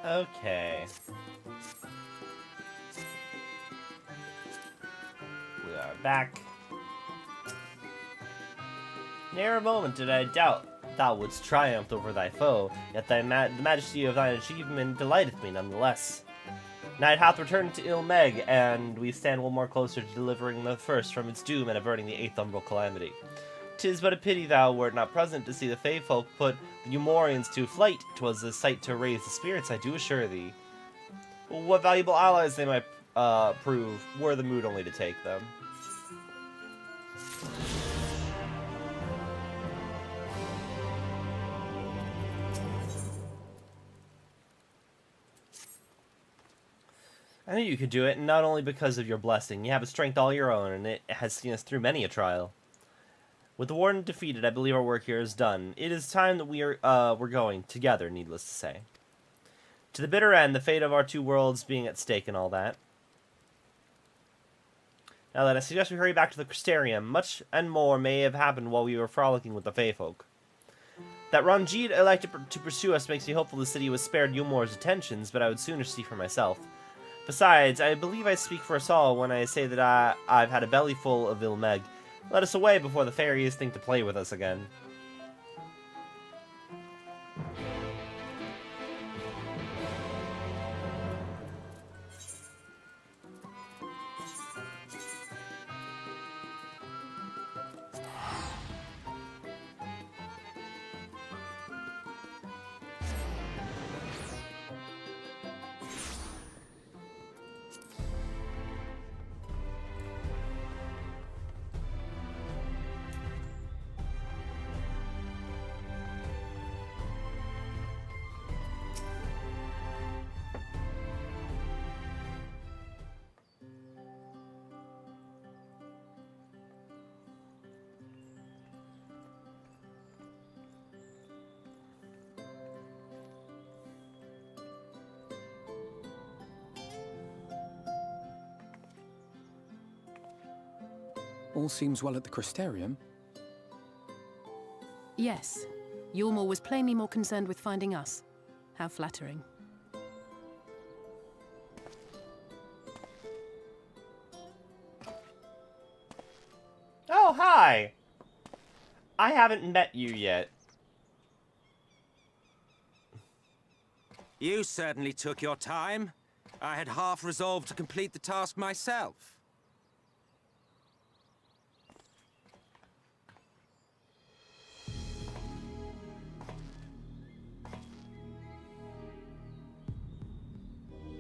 Okay. We are back. Ne'er a moment did I doubt thou wouldst triumph over thy foe, yet the majesty of thine achievement delighteth me nonetheless. Night hath returned to Ilmeg, and we stand one more closer to delivering the first from its doom and averting the eighth umbral calamity. 'Tis but a pity thou wert not present to see the Fae folk put the Eorzeans to flight. 'Twas a sight to raise the spirits, I do assure thee. What valuable allies they might prove, were the mood only to take them. I knew you could do it, and not only because of your blessing. You have a strength all your own, and it has seen us through many a trial. With the warden defeated, I believe our work here is done. It is time that we're going, together, needless to say. To the bitter end, the fate of our two worlds being at stake and all that. Now then, I suggest we hurry back to the Crystarium. Much and more may have happened while we were frolicking with the Fae folk. That Ranjit elected to pursue us makes me hopeful the city was spared Eomore's attentions, but I would sooner see for myself. Besides, I believe I speak for us all when I say that I've had a belly full of Ilmeg. Let us away before the fairies think to play with us again. All seems well at the Crystarium. Yes. Eormore was plainly more concerned with finding us. How flattering. Oh, hi! I haven't met you yet. You certainly took your time. I had half resolved to complete the task myself.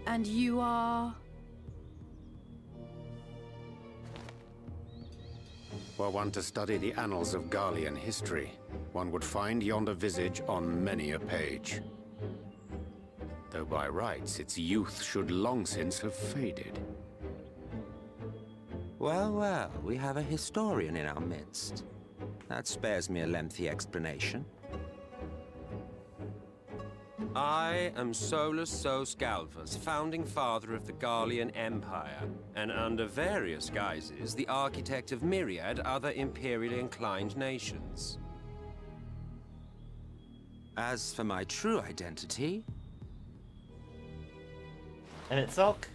And you are... Were one to study the annals of Garlean history, one would find yonder visage on many a page. Though by rights its youth should long since have faded. Well, well, we have a historian in our midst. That spares me a lengthy explanation. I am Solus Sos Galvas, founding father of the Garlean Empire, and under various guises, the architect of myriad other imperially inclined nations. As for my true identity... And it's Zulk.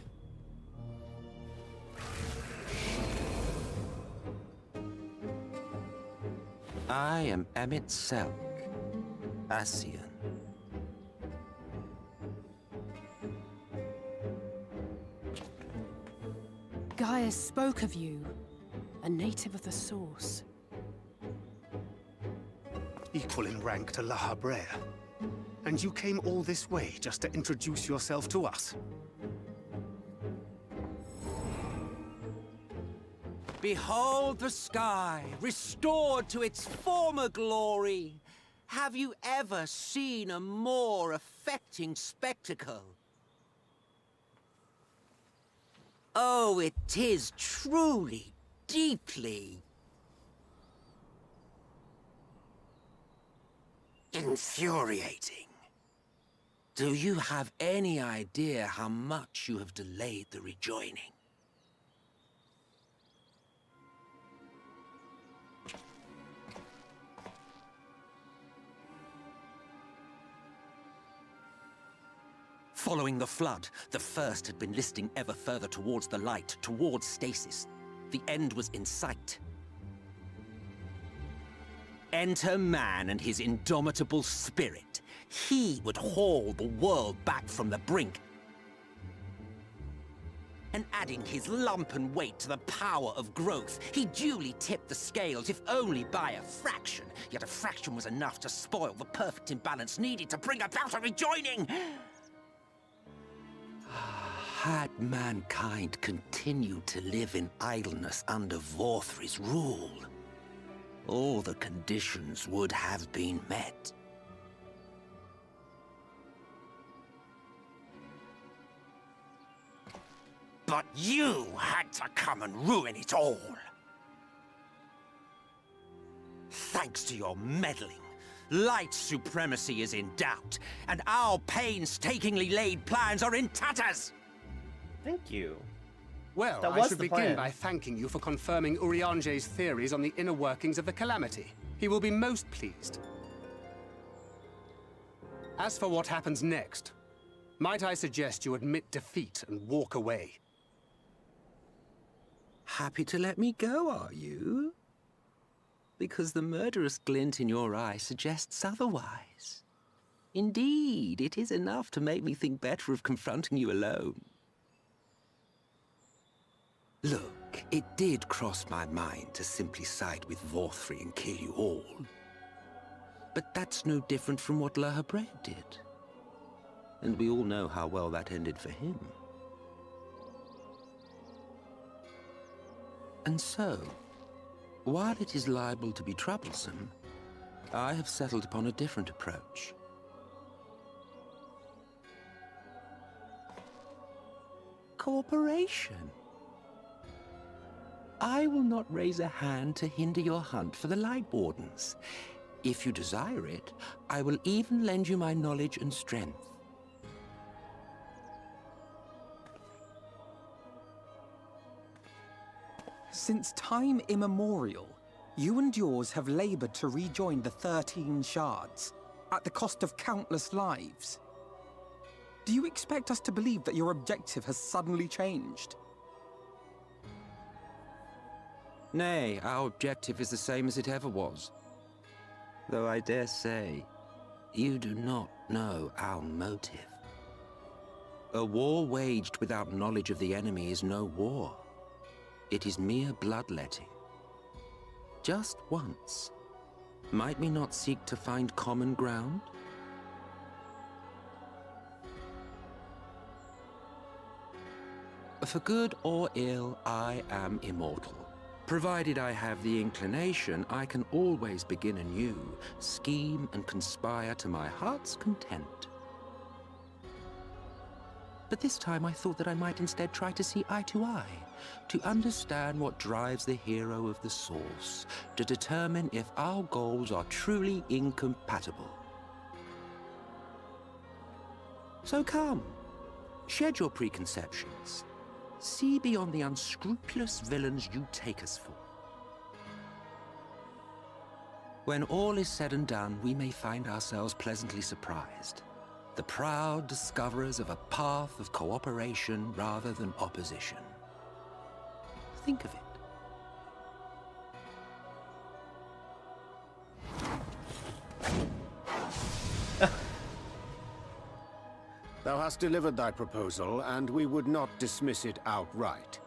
I am Emmett Selk, Asian. Gaius spoke of you. A native of the Source. Equal in rank to La Habrea. And you came all this way just to introduce yourself to us? Behold the sky, restored to its former glory. Have you ever seen a more affecting spectacle? Oh, it is truly, deeply... infuriating. Do you have any idea how much you have delayed the rejoining? Following the flood, the first had been listing ever further towards the light, towards stasis. The end was in sight. Enter man and his indomitable spirit. He would haul the world back from the brink. And adding his lumpen weight to the power of growth, he duly tipped the scales, if only by a fraction. Yet a fraction was enough to spoil the perfect imbalance needed to bring about a rejoining. Had mankind continued to live in idleness under Vorthri's rule, all the conditions would have been met. But you had to come and ruin it all. Thanks to your meddling, light supremacy is in doubt, and our painstakingly laid plans are in tatters! Thank you. Well, That I was should the begin plan. by thanking you for confirming Urianger's theories on the inner workings of the Calamity. He will be most pleased. As for what happens next, might I suggest you admit defeat and walk away? Happy to let me go, are you? Because the murderous glint in your eye suggests otherwise. Indeed, it is enough to make me think better of confronting you alone. Look, it did cross my mind to simply side with Vorthri and kill you all. But that's no different from what Lahabrea did. And we all know how well that ended for him. And so, while it is liable to be troublesome, I have settled upon a different approach. Cooperation. I will not raise a hand to hinder your hunt for the Light Wardens. If you desire it, I will even lend you my knowledge and strength. Since time immemorial, you and yours have labored to rejoin the 13 shards, at the cost of countless lives. Do you expect us to believe that your objective has suddenly changed? Nay, our objective is the same as it ever was. Though I dare say, you do not know our motive. A war waged without knowledge of the enemy is no war. It is mere bloodletting. Just once, might we not seek to find common ground? For good or ill, I am immortal. Provided I have the inclination, I can always begin anew, scheme and conspire to my heart's content. But this time I thought that I might instead try to see eye to eye, to understand what drives the hero of the Source, to determine if our goals are truly incompatible. So come, shed your preconceptions. See beyond the unscrupulous villains you take us for. When all is said and done, we may find ourselves pleasantly surprised. The proud discoverers of a path of cooperation rather than opposition. Think of it. Thou hast delivered thy proposal, and we would not dismiss it outright.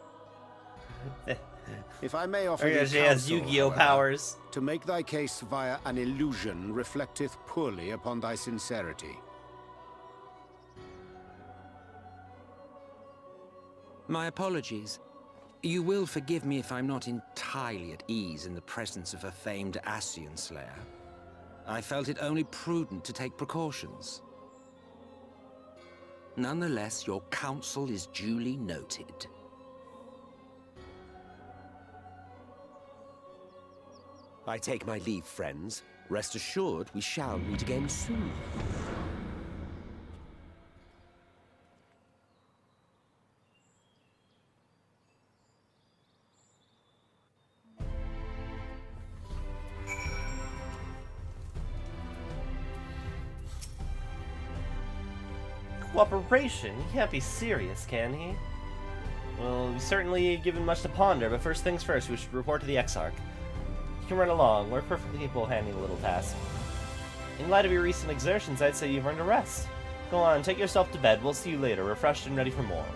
If I may offer thee Eorzea has counsel, Yu-Gi-Oh however, powers. to make thy case via an illusion reflecteth poorly upon thy sincerity. My apologies. You will forgive me if I'm not entirely at ease in the presence of a famed Ascian Slayer. I felt it only prudent to take precautions. Nonetheless, your counsel is duly noted. I take my leave, friends. Rest assured, we shall meet again soon. Cooperation? He can't be serious, can he? Well, we've certainly given much to ponder, but first things first, we should report to the Exarch. You can run along. We're perfectly capable of handling a little task. In light of your recent exertions, I'd say you've earned a rest. Go on, take yourself to bed. We'll see you later, refreshed and ready for more.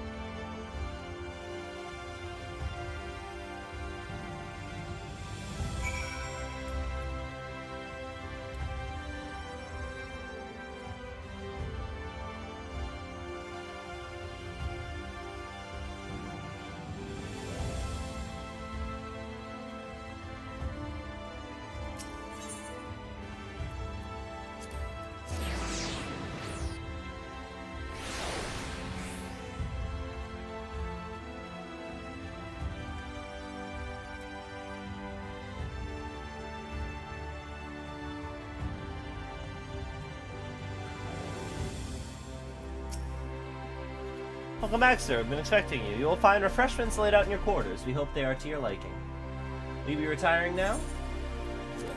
Welcome back, sir. I've been expecting you. You will find refreshments laid out in your quarters. We hope they are to your liking. Will you be retiring now? Yes.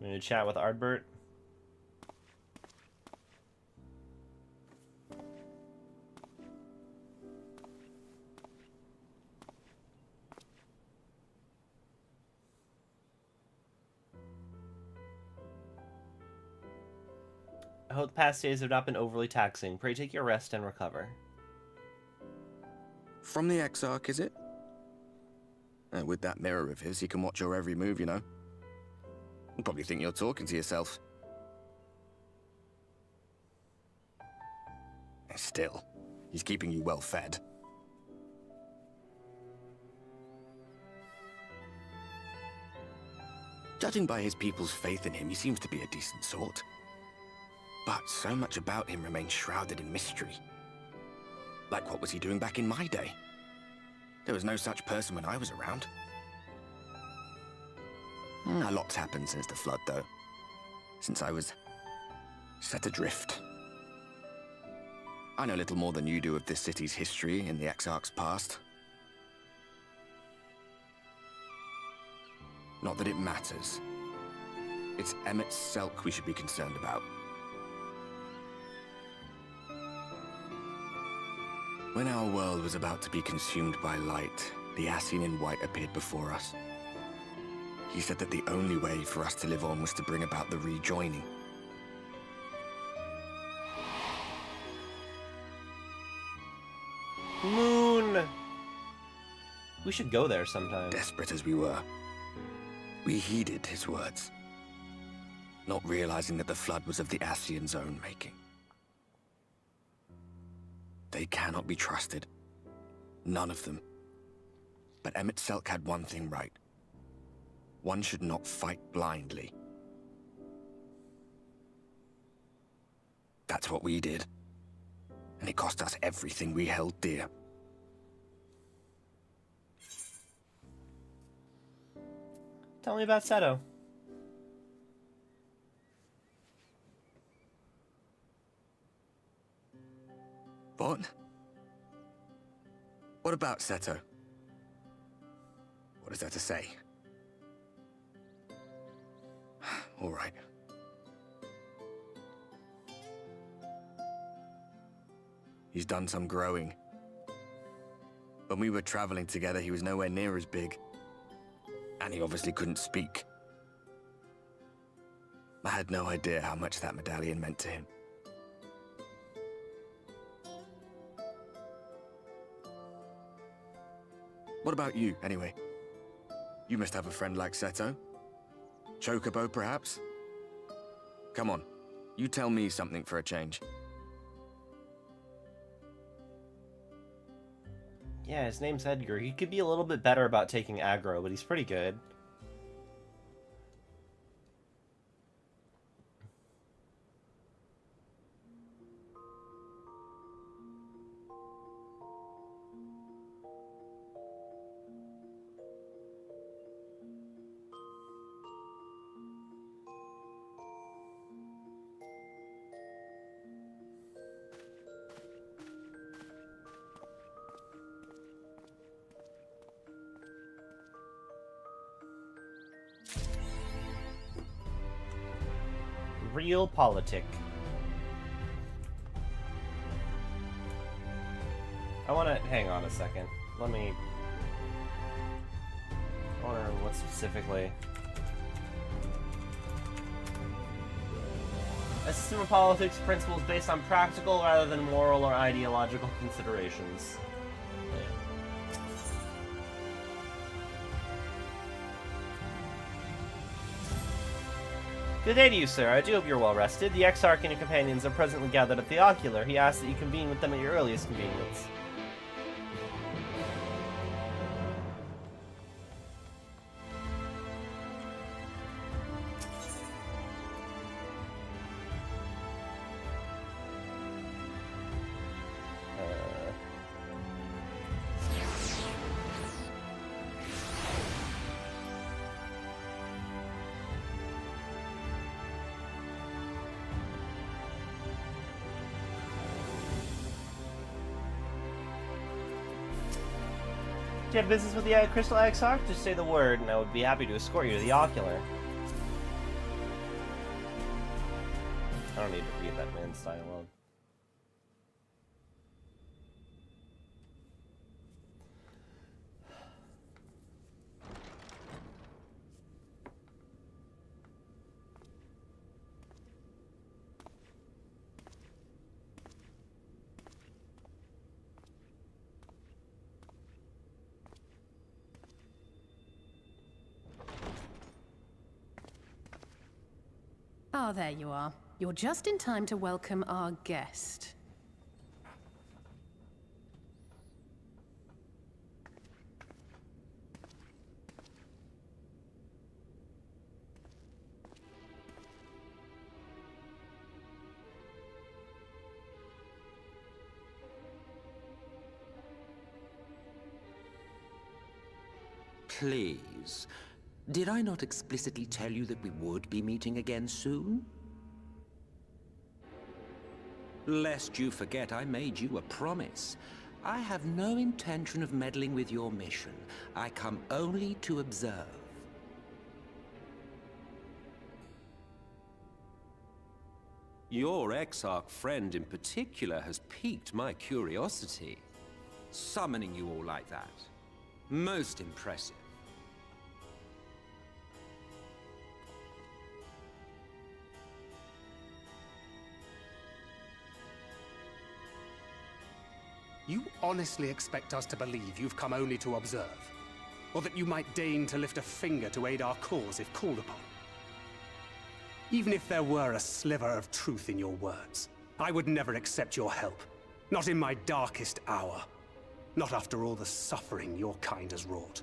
I'm gonna chat with Ardbert. I hope the past days have not been overly taxing. Pray take your rest and recover. From the Exarch, is it? With that mirror of his, he can watch your every move, you know. You'll probably think you're talking to yourself. Still, he's keeping you well fed. Judging by his people's faith in him, he seems to be a decent sort. But so much about him remains shrouded in mystery. Like, what was he doing back in my day? There was no such person when I was around. A lot's happened since the flood, though. Since I was set adrift. I know little more than you do of this city's history and the Exarch's past. Not that it matters. It's Emmett Selk we should be concerned about. When our world was about to be consumed by light, the Ascian in white appeared before us. He said that the only way for us to live on was to bring about the rejoining. Moon! We should go there sometime. Desperate as we were, we heeded his words, not realizing that the flood was of the Ascian's own making. They cannot be trusted. None of them. But Emmett Selk had one thing right. One should not fight blindly. That's what we did. And it cost us everything we held dear. Tell me about Seto. What? What about Seto? What is there to say? All right. He's done some growing. When we were traveling together, he was nowhere near as big. And he obviously couldn't speak. I had no idea how much that medallion meant to him. What about you, anyway? You must have a friend like Seto. Chocobo, perhaps? Come on, you tell me something for a change. Yeah, his name's Edgar. He could be a little bit better about taking aggro, but he's pretty good. Realpolitik. I want to hang on a second. Let me. I wonder what specifically. A system of politics principles based on practical rather than moral or ideological considerations. Good day to you, sir. I do hope you're well rested. The Exarch and your companions are presently gathered at the Ocular. He asks that you convene with them at your earliest convenience. Do you have business with the Crystal Exarch? Just say the word, and I would be happy to escort you to the Ocular. I don't need to read that man's dialogue. Ah, there you are. You're just in time to welcome our guest. Please. Did I not explicitly tell you that we would be meeting again soon? Lest you forget, I made you a promise. I have no intention of meddling with your mission. I come only to observe. Your Exarch friend in particular has piqued my curiosity. Summoning you all like that. Most impressive. You honestly expect us to believe you've come only to observe? Or that you might deign to lift a finger to aid our cause if called upon? Even if there were a sliver of truth in your words, I would never accept your help. Not in my darkest hour. Not after all the suffering your kind has wrought.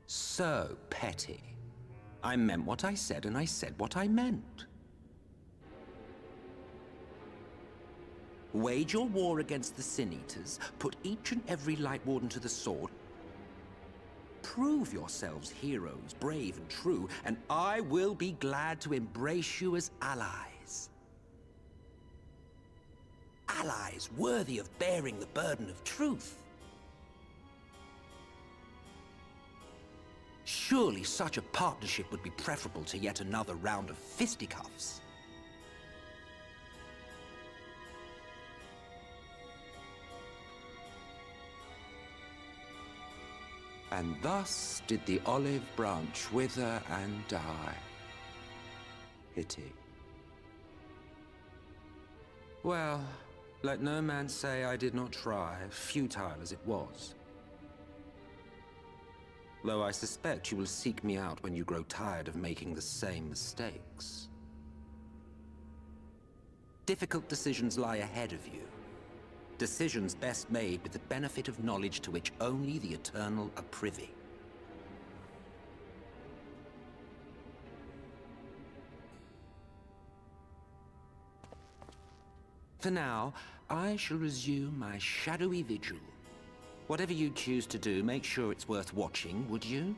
So petty. I meant what I said, and I said what I meant. Wage your war against the Sin Eaters, put each and every Light Warden to the sword, prove yourselves heroes, brave and true, and I will be glad to embrace you as allies. Allies worthy of bearing the burden of truth. Surely such a partnership would be preferable to yet another round of fisticuffs. And thus did the olive branch wither and die. Pity. Well, let no man say I did not try, futile as it was. Though I suspect you will seek me out when you grow tired of making the same mistakes. Difficult decisions lie ahead of you. Decisions best made with the benefit of knowledge to which only the Eternal are privy. For now, I shall resume my shadowy vigil. Whatever you choose to do, make sure it's worth watching, would you?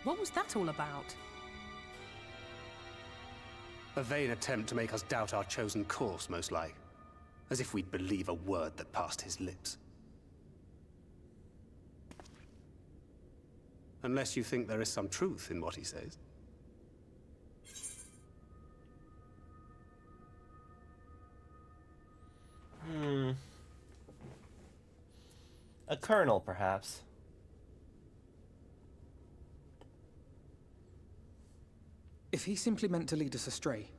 What was that all about? A vain attempt to make us doubt our chosen course, most like. As if we'd believe a word that passed his lips. Unless you think there is some truth in what he says. A colonel, perhaps. If he simply meant to lead us astray,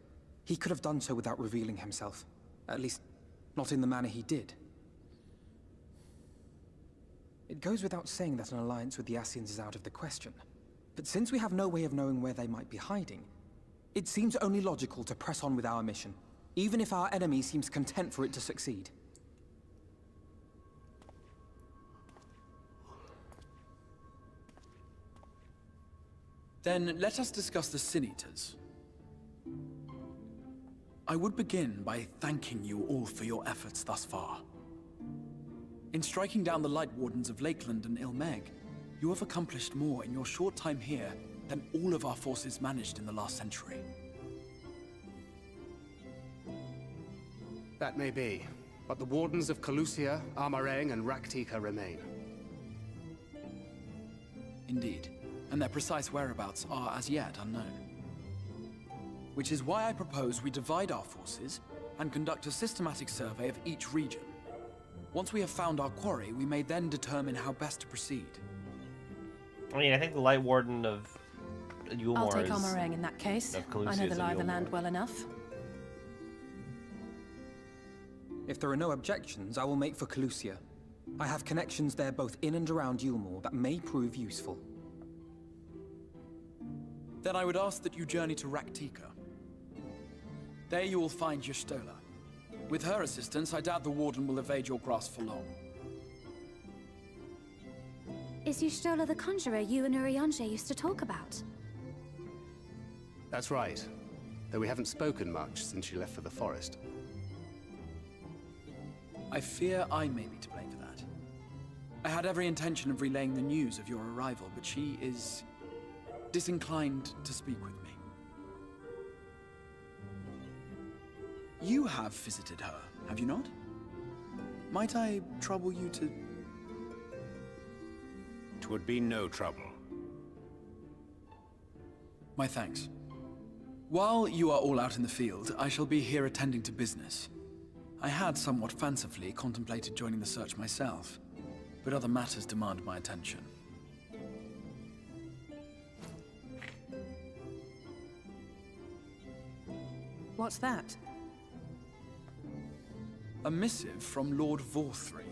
he could have done so without revealing himself. At least, not in the manner he did. It goes without saying that an alliance with the Ascians is out of the question. But since we have no way of knowing where they might be hiding, it seems only logical to press on with our mission, even if our enemy seems content for it to succeed. Then let us discuss the Sin Eaters. I would begin by thanking you all for your efforts thus far. In striking down the Light Wardens of Lakeland and Ilmeg, you have accomplished more in your short time here than all of our forces managed in the last century. That may be, but the Wardens of Calusia, Amareng, and Raktika remain. Indeed, and their precise whereabouts are as yet unknown. Which is why I propose we divide our forces and conduct a systematic survey of each region. Once we have found our quarry, we may then determine how best to proceed. I mean, I think the Light Warden of Yulmore I'll take is... Amareng in that case. of Calusia I know is the in lie of the Yulmore. land well enough. If there are no objections, I will make for Calusia. I have connections there both in and around Yulmore that may prove useful. Then I would ask that you journey to Raktika. There you will find Y'shtola. With her assistance, I doubt the Warden will evade your grasp for long. Is Y'shtola the conjurer you and Eorzea used to talk about? That's right. Though we haven't spoken much since she left for the forest. I fear I may be to blame for that. I had every intention of relaying the news of your arrival, but she is disinclined to speak with me. You have visited her, have you not? Might I trouble you to... Twould be no trouble. My thanks. While you are all out in the field, I shall be here attending to business. I had somewhat fancifully contemplated joining the search myself, but other matters demand my attention. What's that? A missive from Lord Vorthry.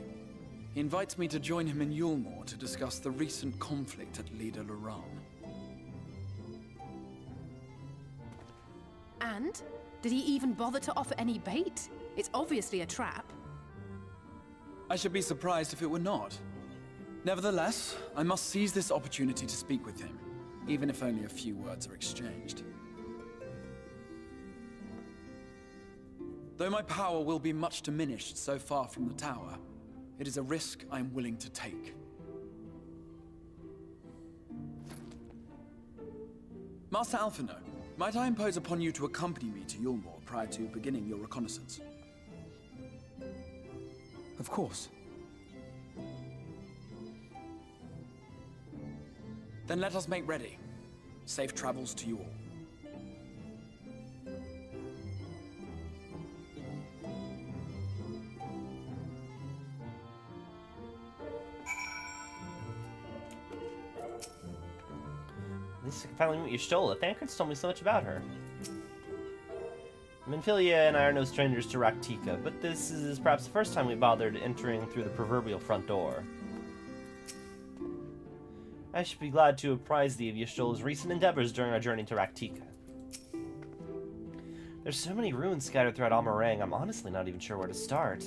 He invites me to join him in Yulmore to discuss the recent conflict at Lida Luran. And? Did he even bother to offer any bait? It's obviously a trap. I should be surprised if it were not. Nevertheless, I must seize this opportunity to speak with him, even if only a few words are exchanged. Though my power will be much diminished so far from the tower, it is a risk I am willing to take. Master Alphino, might I impose upon you to accompany me to Yulmore prior to beginning your reconnaissance? Of course. Then let us make ready. Safe travels to you all. At least I can finally meet Y'shtola. Thancred's told me so much about her. Minfilia and I are no strangers to Raktika, but this is perhaps the first time we bothered entering through the proverbial front door. I should be glad to apprise thee of Y'shtola's recent endeavors during our journey to Raktika. There's so many ruins scattered throughout Amareng, I'm honestly not even sure where to start.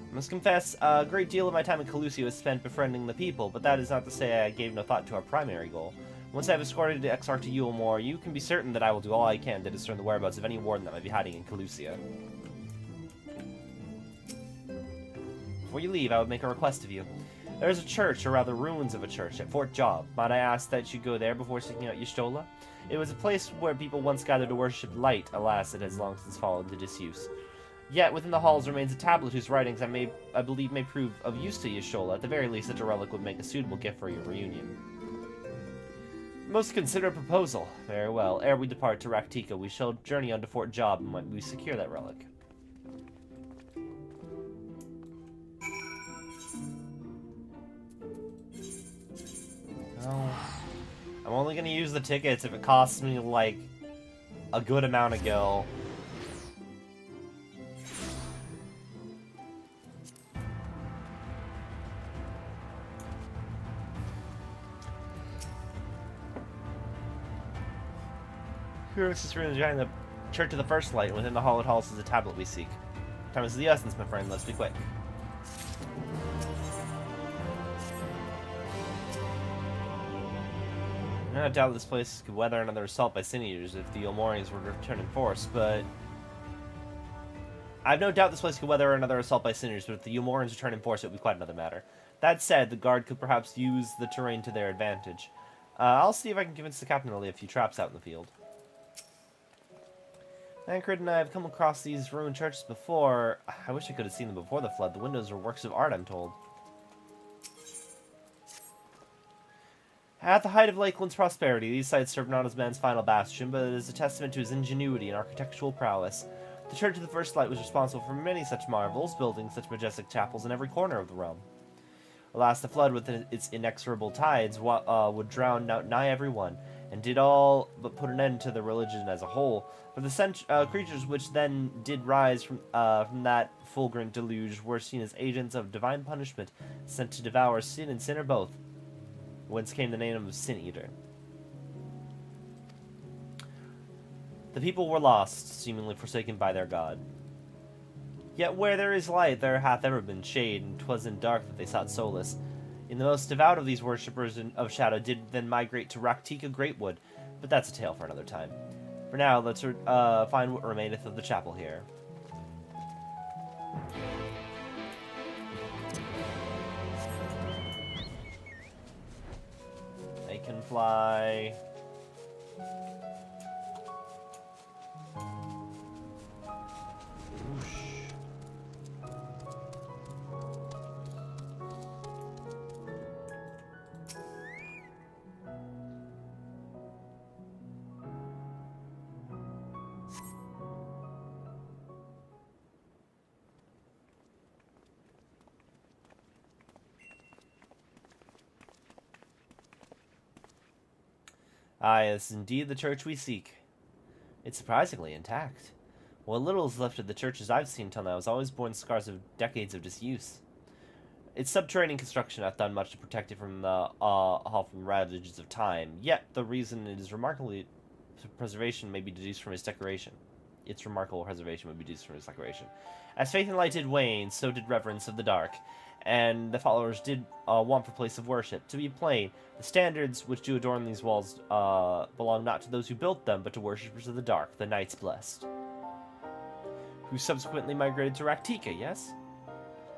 I must confess, a great deal of my time in Calusia was spent befriending the people, but that is not to say I gave no thought to our primary goal. Once I have escorted the Exarch to Yulmore, you can be certain that I will do all I can to discern the whereabouts of any warden that might be hiding in Calusia. Before you leave, I would make a request of you. There's a church, or rather ruins of a church, at Fort Job. Might I ask that you go there before seeking out Y'shtola? It was a place where people once gathered to worship light. Alas, it has long since fallen to disuse. Yet within the halls remains a tablet whose writings I believe may prove of use to Y'shtola. At the very least, such a relic would make a suitable gift for your reunion. Most considerate proposal. Very well. Ere we depart to Raktika, we shall journey on to Fort Job and we secure that relic. Oh. I'm only gonna use the tickets if it costs me, like, a good amount of gil. This room is behind the Church of the First Light, and within the hallowed halls is a tablet we seek. Time is the essence, my friend. Let's be quick. I doubt this place could weather another assault by sin eaters if the Elmorians were to return in force, but... I have no doubt this place could weather another assault by sin eaters, but if the Elmorians return in force, it would be quite another matter. That said, the guard could perhaps use the terrain to their advantage. I'll see if I can convince the captain to lay a few traps out in the field. Tancred and I have come across these ruined churches before. I wish I could have seen them before the flood. The windows were works of art, I'm told. At the height of Lakeland's prosperity, these sites served not as man's final bastion, but as a testament to his ingenuity and architectural prowess. The Church of the First Light was responsible for many such marvels, building such majestic chapels in every corner of the realm. Alas, the flood with its inexorable tides would drown out nigh every one, and did all but put an end to the religion as a whole. For the creatures which then did rise from that fulgurant deluge were seen as agents of divine punishment, sent to devour sin and sinner both, whence came the name of Sin Eater. The people were lost, seemingly forsaken by their god. Yet where there is light, there hath ever been shade, and 'twas in dark that they sought solace. In the most devout of these worshippers of shadow did then migrate to Raktika Greatwood, but that's a tale for another time. For now, let's find what remaineth of the chapel here. They can fly. Aye, this is indeed the church we seek. It's surprisingly intact. What little is left of the churches I've seen till now has always borne scars of decades of disuse. Its subterranean construction hath done much to protect it from the awful ravages of time, yet the reason it is remarkably preservation may be deduced from its decoration. Its remarkable preservation may be deduced from its decoration. As faith in light did wane, so did reverence of the dark, and the followers did want for place of worship. To be plain, the standards which do adorn these walls belong not to those who built them, but to worshippers of the dark, the Knights Blessed, who subsequently migrated to Raktika, yes?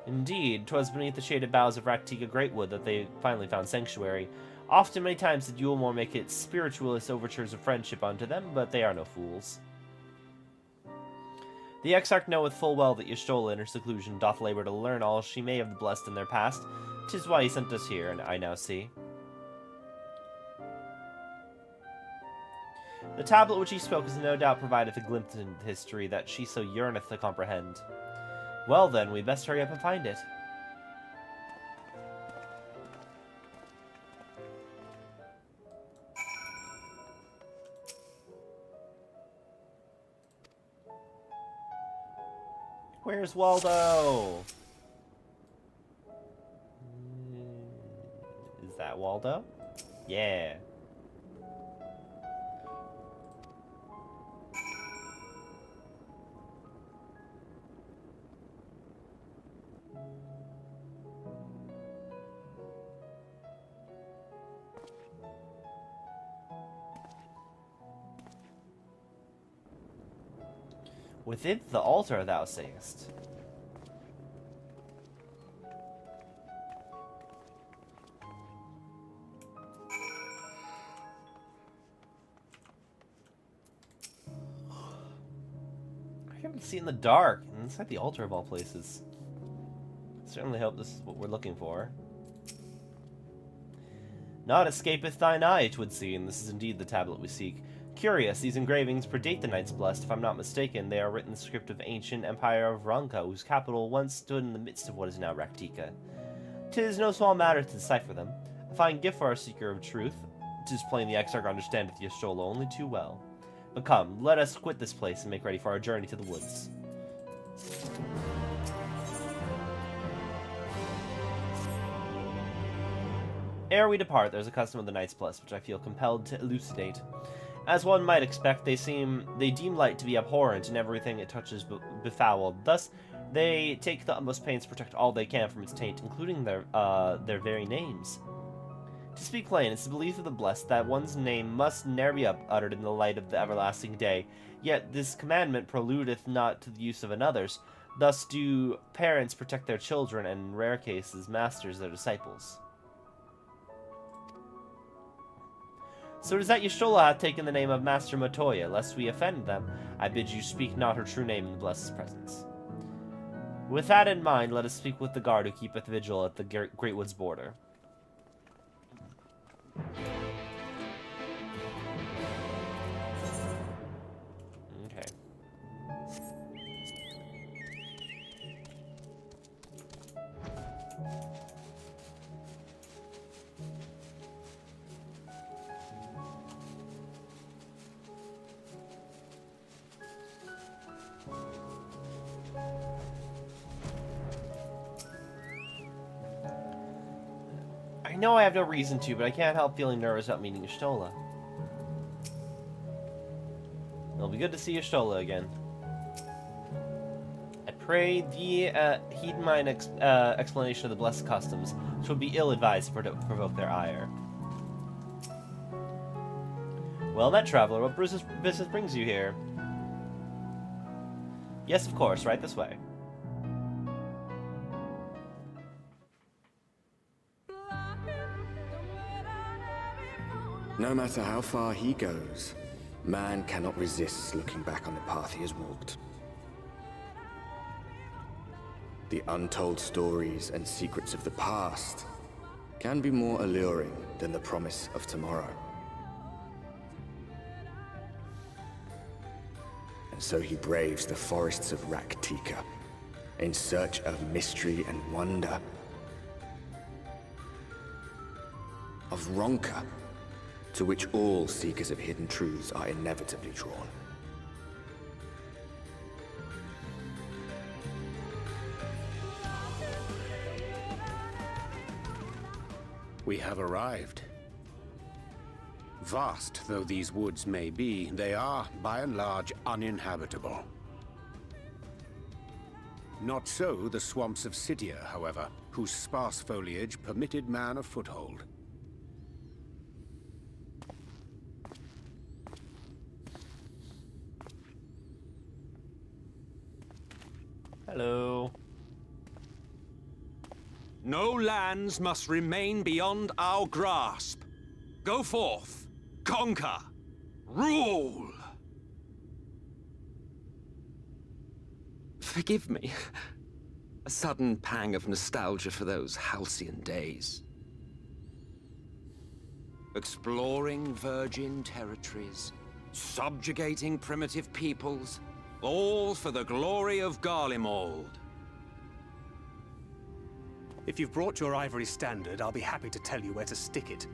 Indeed, 'twas beneath the shaded boughs of Raktika Greatwood that they finally found sanctuary. Often, many times, did Yulmore make its spiritualist overtures of friendship unto them, but they are no fools. The Exarch knoweth full well that Y'shtola in her seclusion doth labor to learn all she may of the blessed in their past. 'Tis why he sent us here, and I now see. The tablet which he spoke is no doubt provideth a glimpse into history that she so yearneth to comprehend. Well then, we best hurry up and find it. Where's Waldo? Is that Waldo? Yeah. Within the altar, thou sayest. to see in the dark. And inside the altar of all places. Certainly hope this is what we're looking for. Naught escapeth thine eye, it would seem. This is indeed the tablet we seek. Curious, these engravings predate the Knights Blessed. If I'm not mistaken, they are written in the script of ancient Empire of Ronka, whose capital once stood in the midst of what is now Raktika. 'Tis no small matter to decipher them. A fine gift for our seeker of truth. 'Tis plain the Exarch understandeth Y'shtola only too well. But come, let us quit this place and make ready for our journey to the woods. Ere we depart, there's a custom of the Knights Blessed which I feel compelled to elucidate. As one might expect, they deem light to be abhorrent, and everything it touches befouled. Thus, they take the utmost pains to protect all they can from its taint, including their very names. To speak plain, it's the belief of the blessed that one's name must ne'er be uttered in the light of the everlasting day. Yet this commandment preludeth not to the use of another's. Thus do parents protect their children, and in rare cases, masters their disciples. So it is that Y'shtola hath taken the name of Master Matoya. Lest we offend them, I bid you speak not her true name in the blessed presence. With that in mind, let us speak with the guard who keepeth vigil at the Great Wood's border. Okay. I know I have no reason to, but I can't help feeling nervous about meeting Y'shtola. It'll be good to see Y'shtola again. I pray thee heed mine explanation of the blessed customs, which would be ill-advised to provoke their ire. Well met, traveler. What business brings you here? Yes, of course. Right this way. No matter how far he goes, man cannot resist looking back on the path he has walked. The untold stories and secrets of the past can be more alluring than the promise of tomorrow. And so he braves the forests of Raktika in search of mystery and wonder. Of Ronka, to which all seekers of hidden truths are inevitably drawn. We have arrived. Vast though these woods may be, they are, by and large, uninhabitable. Not so the swamps of Cydia, however, whose sparse foliage permitted man a foothold. Hello. No lands must remain beyond our grasp. Go forth, conquer, rule! Forgive me. A sudden pang of nostalgia for those halcyon days. Exploring virgin territories, subjugating primitive peoples, all for the glory of Garlemald. If you've brought your ivory standard, I'll be happy to tell you where to stick it.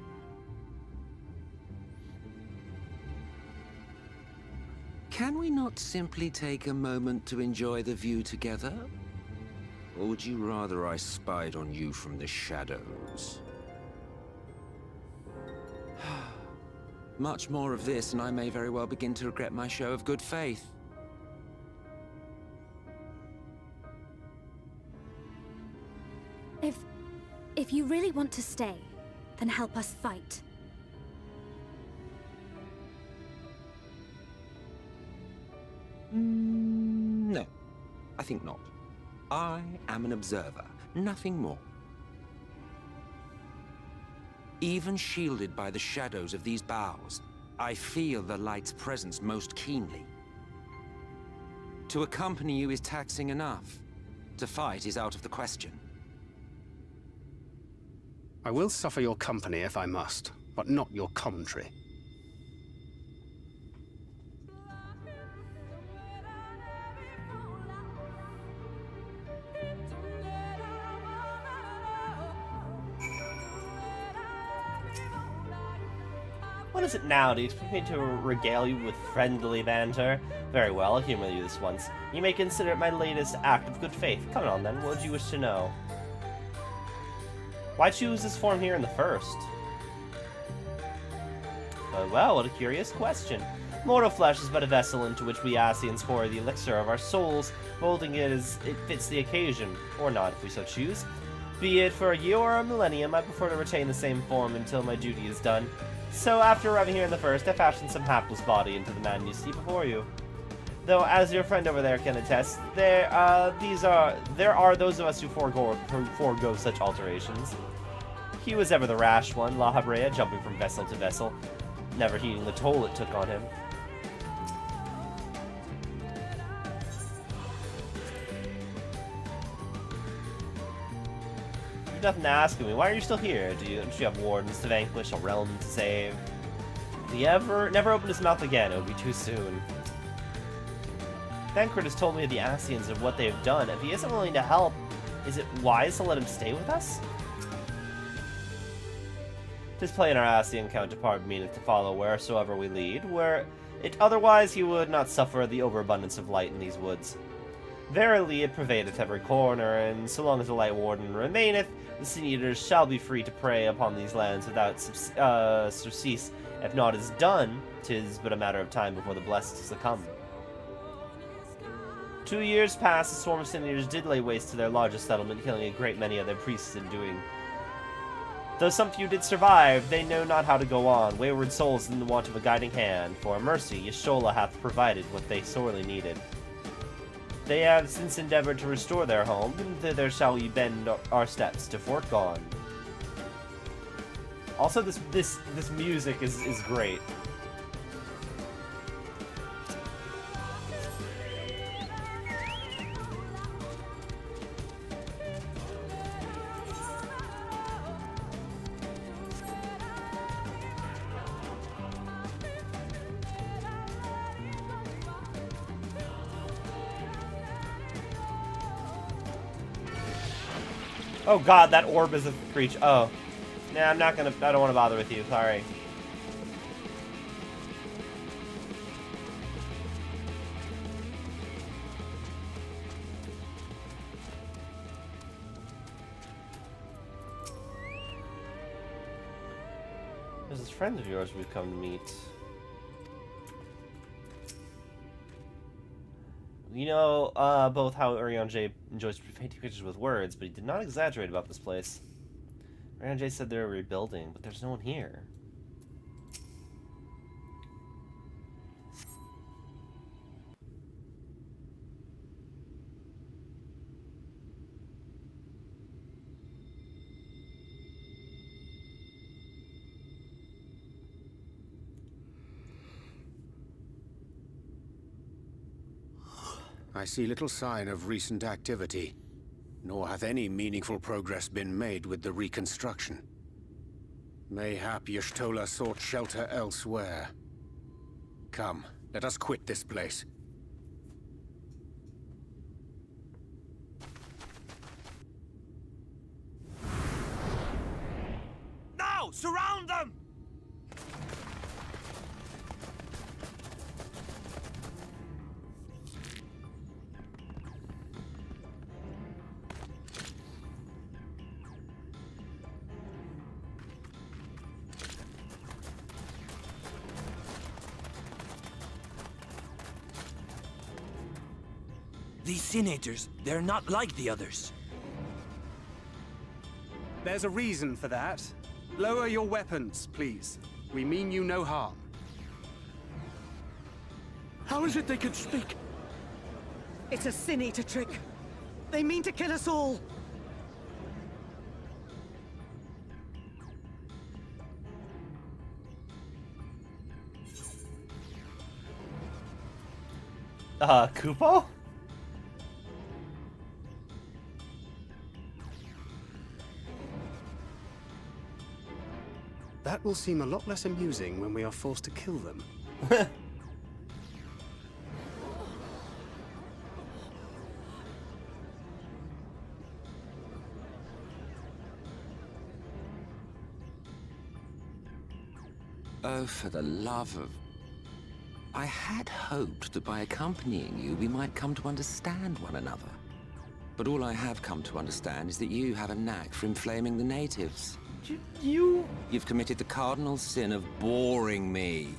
Can we not simply take a moment to enjoy the view together? Or would you rather I spied on you from the shadows? Much more of this, and I may very well begin to regret my show of good faith. If you really want to stay, then help us fight. No, I think not. I am an observer, nothing more. Even shielded by the shadows of these boughs, I feel the light's presence most keenly. To accompany you is taxing enough. To fight is out of the question. I will suffer your company if I must, but not your commentary. What is it now? Do you expect me to regale you with friendly banter? Very well, I'll humor you this once. You may consider it my latest act of good faith. Come on then, what would you wish to know? Why choose this form here in the first? Well, what a curious question. Mortal flesh is but a vessel into which we Ascians pour the elixir of our souls, molding it as it fits the occasion, or not if we so choose. Be it for a year or a millennium, I prefer to retain the same form until my duty is done. So after arriving here in the first, I fashioned some hapless body into the man you see before you. Though, as your friend over there can attest, there are those of us who forego such alterations. He was ever the rash one, La Habrea, jumping from vessel to vessel, never heeding the toll it took on him. You've nothing to ask of me. Why are you still here? Don't you have wardens to vanquish, a realm to save? If he never opened his mouth again, it would be too soon. Thancred has told me of the Ascians of what they have done. If he isn't willing to help, is it wise to let him stay with us? 'Tis plain our Ascian counterpart meaneth to follow wheresoever we lead, where it otherwise he would not suffer the overabundance of light in these woods. Verily it pervadeth every corner, and so long as the Light Warden remaineth, the Sin-Eaters shall be free to prey upon these lands without surcease. If naught is done, 'tis but a matter of time before the blessed succumb. 2 years past, a swarm of Sin-Eaters did lay waste to their largest settlement, killing a great many of their priests in doing. Though some few did survive, they know not how to go on, wayward souls in the want of a guiding hand. For mercy, Y'shola hath provided what they sorely needed. They have since endeavored to restore their home, and thither shall we bend our steps to Fort Gone. Also, this music is great. Oh god, that orb is a creature. Oh. Nah, I don't want to bother with you, sorry. There's this friend of yours we've come to meet. You know, both how Eorzea enjoys painting pictures with words, but he did not exaggerate about this place. Eorzea said they were rebuilding, but there's no one here. I see little sign of recent activity, nor hath any meaningful progress been made with the reconstruction. Mayhap Y'shtola sought shelter elsewhere. Come, let us quit this place. Now! Surround them! These Sin-Eaters, they're not like the others. There's a reason for that. Lower your weapons, please. We mean you no harm. How is it they can speak? It's a Sin-Eater trick. They mean to kill us all. Kupo? That will seem a lot less amusing when we are forced to kill them. Oh, for the love of... I had hoped that by accompanying you, we might come to understand one another. But all I have come to understand is that you have a knack for inflaming the natives. You've committed the cardinal sin of boring me.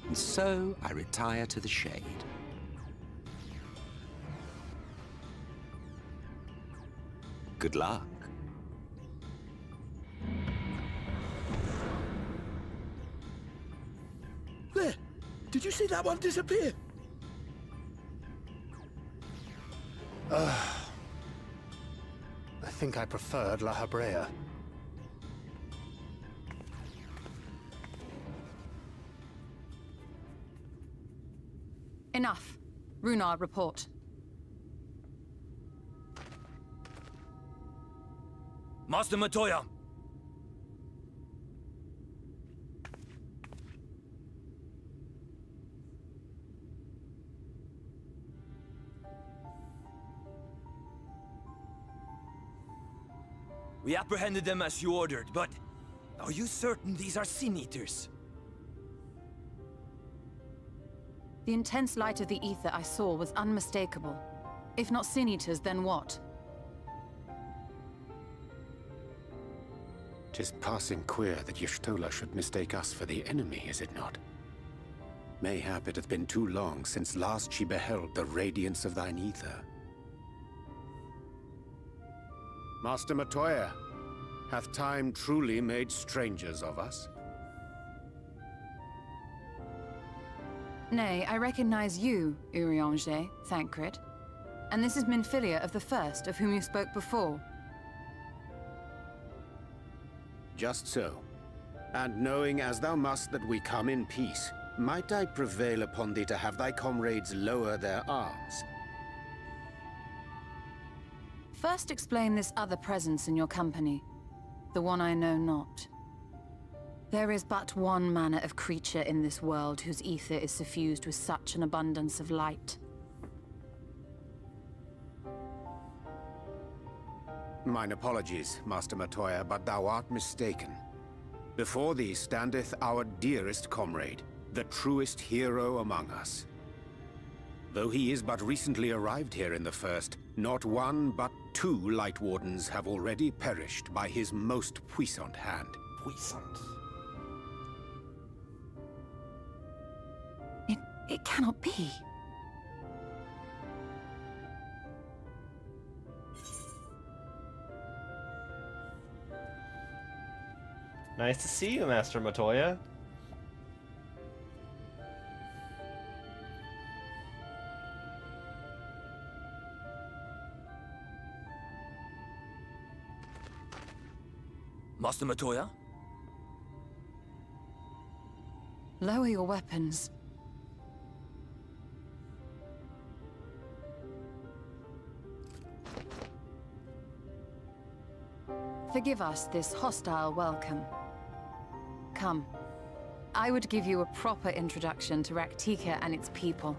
And so I retire to the shade. Good luck. There! Did you see that one disappear? I think I preferred La Habrea. Enough. Runard, report. Master Matoya! We apprehended them as you ordered, but are you certain these are Sin Eaters? The intense light of the ether I saw was unmistakable. If not Sin Eaters, then what? 'Tis passing queer that Y'shtola should mistake us for the enemy, is it not? Mayhap it hath been too long since last she beheld the radiance of thine ether. Master Matoya, hath time truly made strangers of us? Nay, I recognize you, Eorzea, Thancred. And this is Minfilia of the First, of whom you spoke before. Just so. And knowing as thou must that we come in peace, might I prevail upon thee to have thy comrades lower their arms? First explain this other presence in your company. The one I know not. There is but one manner of creature in this world whose ether is suffused with such an abundance of light. Mine apologies, Master Matoya, but thou art mistaken. Before thee standeth our dearest comrade, the truest hero among us. Though he is but recently arrived here in the First, not one but two Light Wardens have already perished by his most puissant hand. Puissant. It cannot be. Nice to see you, Master Matoya. Master Matoya? Lower your weapons. Forgive us this hostile welcome. Come. I would give you a proper introduction to Raktika and its people.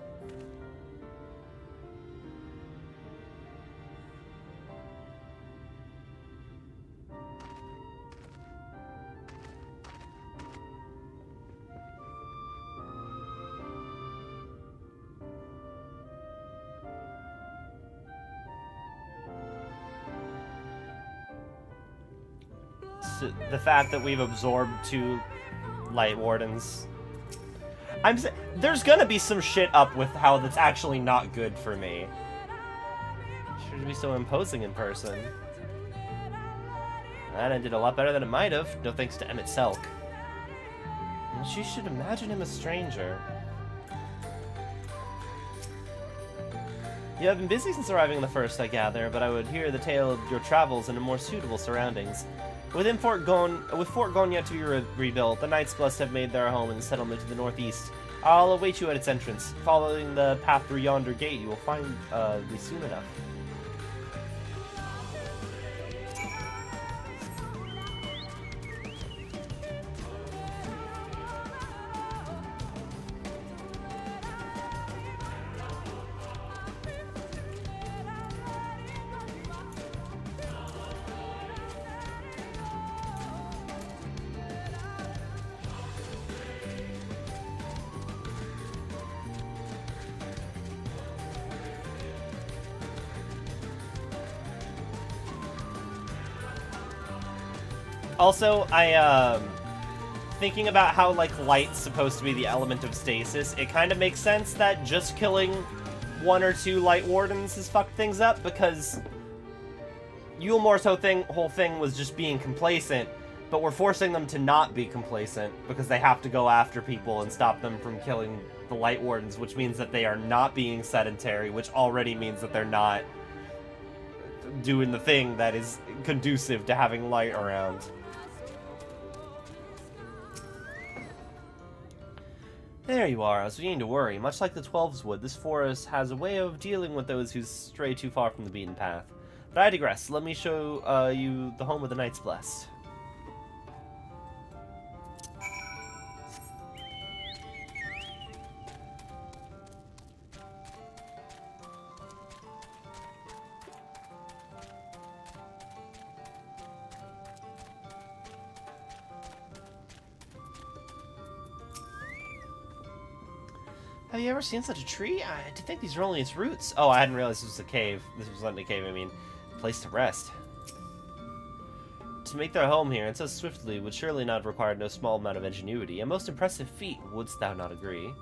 The fact that we've absorbed two Light Wardens. There's gonna be some shit up with how that's actually not good for me. Should be so imposing in person. That ended a lot better than it might have, no thanks to Emmett Selk. And she should imagine him a stranger. You have been busy since arriving in the First, I gather, but I would hear the tale of your travels in more suitable surroundings. With Fort Gon yet to be rebuilt, the Knights Blessed have made their home in the settlement to the northeast. I'll await you at its entrance. Following the path through yonder gate, you will find me soon enough. Also, thinking about how, like, light's supposed to be the element of stasis, it kind of makes sense that just killing 1 or 2 light wardens has fucked things up, because Yulmore's whole thing was just being complacent, but we're forcing them to not be complacent, because they have to go after people and stop them from killing the light wardens, which means that they are not being sedentary, which already means that they're not doing the thing that is conducive to having light around. There you are. I was beginning to worry. Much like the Twelves would, this forest has a way of dealing with those who stray too far from the beaten path. But I digress. Let me show you the home of the Knights Blessed. Have you ever seen such a tree? I think these are only its roots. Oh, I hadn't realized this was a cave. This was not a cave, I mean, a place to rest. To make their home here, and so swiftly, would surely not have required no small amount of ingenuity. A most impressive feat, wouldst thou not agree?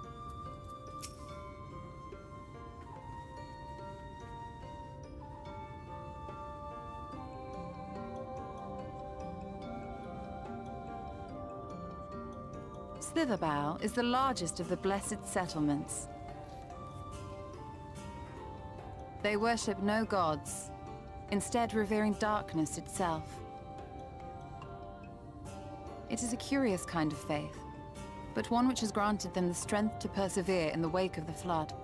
Slitherbough is the largest of the blessed settlements. They worship no gods, instead revering darkness itself. It is a curious kind of faith, but one which has granted them the strength to persevere in the wake of the flood.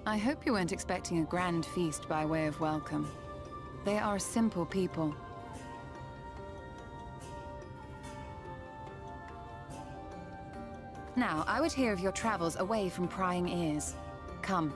I hope you weren't expecting a grand feast by way of welcome. They are a simple people. Now, I would hear of your travels away from prying ears. Come.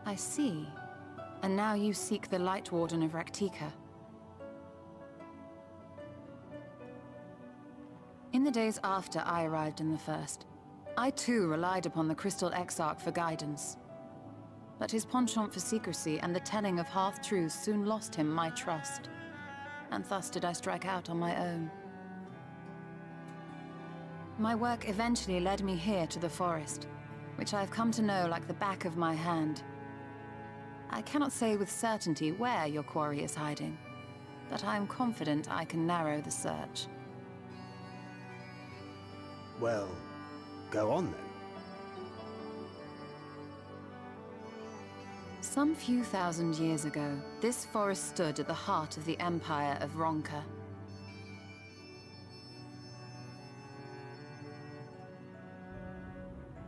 I see. And now you seek the Light Warden of Raktika. In the days after I arrived in the First, I too relied upon the Crystal Exarch for guidance. But his penchant for secrecy and the telling of half-truths soon lost him my trust. And thus did I strike out on my own. My work eventually led me here to the forest, which I have come to know like the back of my hand. I cannot say with certainty where your quarry is hiding, but I am confident I can narrow the search. Well, go on then. Some few thousand years ago, this forest stood at the heart of the Empire of Ronka.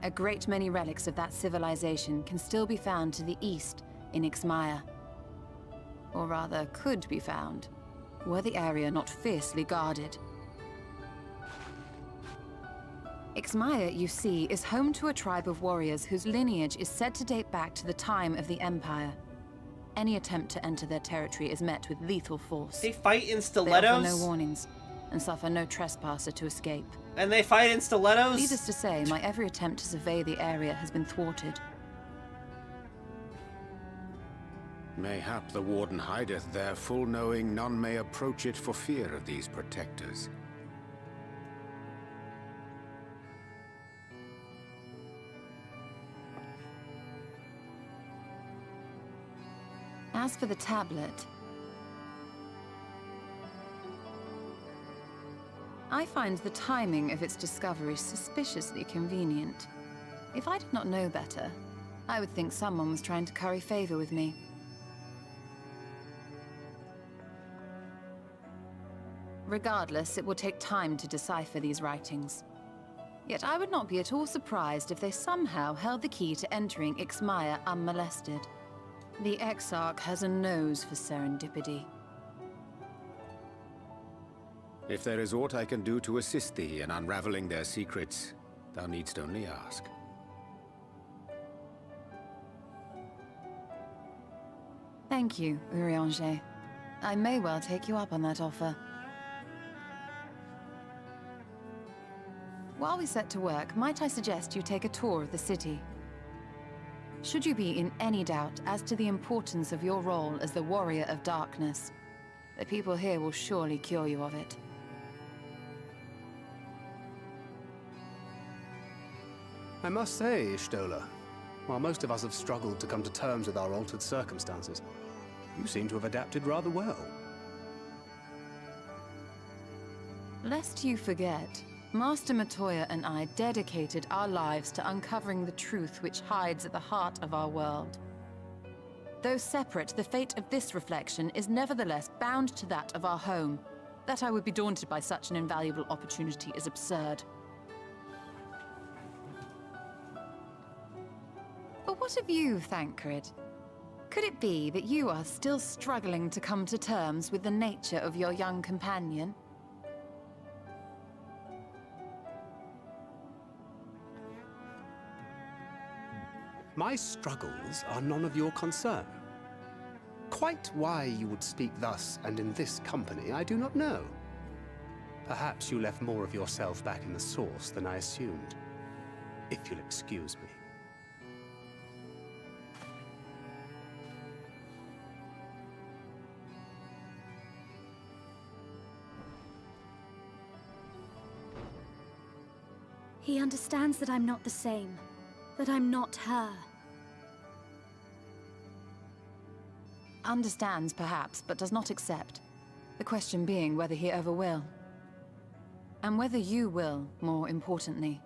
A great many relics of that civilization can still be found to the east in Ixmaya. Or rather, could be found, were the area not fiercely guarded. Ixmaya, you see, is home to a tribe of warriors whose lineage is said to date back to the time of the Empire. Any attempt to enter their territory is met with lethal force. They fight in They stilettos? offer no warnings, and suffer no trespasser to escape. And they fight in stilettos? Needless to say, my every attempt to survey the area has been thwarted. Mayhap the Warden hideth there, full knowing none may approach it for fear of these protectors. As for the tablet, I find the timing of its discovery suspiciously convenient. If I did not know better, I would think someone was trying to curry favor with me. Regardless, it will take time to decipher these writings. Yet I would not be at all surprised if they somehow held the key to entering Ixmaya unmolested. The Exarch has a nose for serendipity. If there is aught I can do to assist thee in unraveling their secrets, thou needst only ask. Thank you, Eorzea. I may well take you up on that offer. While we set to work, might I suggest you take a tour of the city? Should you be in any doubt as to the importance of your role as the Warrior of Darkness, the people here will surely cure you of it. I must say, Ishtola, while most of us have struggled to come to terms with our altered circumstances, you seem to have adapted rather well. Lest you forget, Master Matoya and I dedicated our lives to uncovering the truth which hides at the heart of our world. Though separate, the fate of this reflection is nevertheless bound to that of our home. That I would be daunted by such an invaluable opportunity is absurd. But what of you, Thancred? Could it be that you are still struggling to come to terms with the nature of your young companion? My struggles are none of your concern. Quite why you would speak thus and in this company, I do not know. Perhaps you left more of yourself back in the source than I assumed. If you'll excuse me. He understands that I'm not the same. That I'm not her. Understands, perhaps, but does not accept. The question being whether he ever will. And whether you will, more importantly.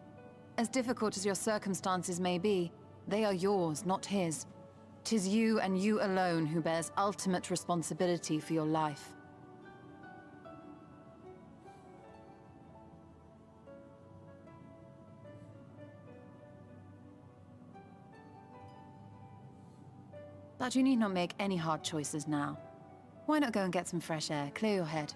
As difficult as your circumstances may be, they are yours, not his. 'Tis you and you alone who bears ultimate responsibility for your life. But you need not make any hard choices now. Why not go and get some fresh air, clear your head?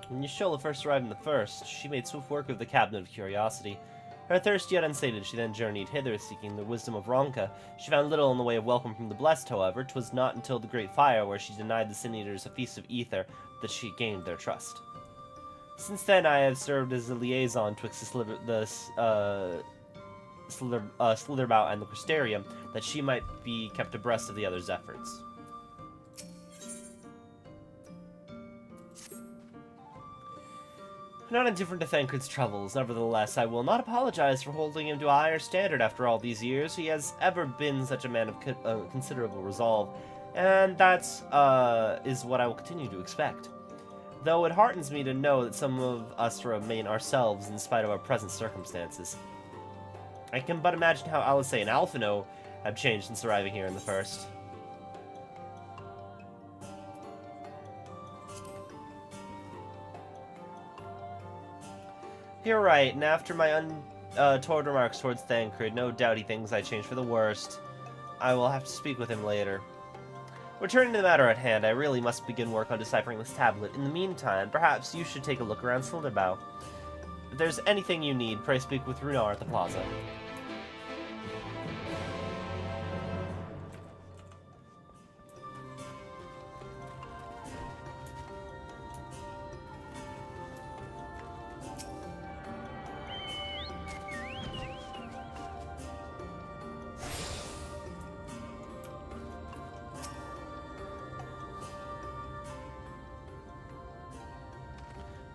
When Y'shtola first arrived in the First, she made swift work of the Cabinet of Curiosity. Her thirst yet unsated, she then journeyed hither, seeking the wisdom of Ronka. She found little in the way of welcome from the Blessed, however. 'Twas not until the Great Fire, where she denied the Sin Eaters a feast of ether, that she gained their trust. Since then, I have served as a liaison twixt the Slitherbout and the Crystarium, that she might be kept abreast of the others' efforts. Not indifferent to Thancred's troubles, nevertheless, I will not apologize for holding him to a higher standard after all these years. He has ever been such a man of considerable resolve, and that's is what I will continue to expect. Though it heartens me to know that some of us remain ourselves in spite of our present circumstances. I can but imagine how Alisei and Alphino have changed since arriving here in the First. You're right, and after my untoward remarks towards Thancred, no doubt he thinks I changed for the worst. I will have to speak with him later. Returning to the matter at hand, I really must begin work on deciphering this tablet. In the meantime, perhaps you should take a look around Slitherbout. If there's anything you need, pray speak with Runar at the plaza.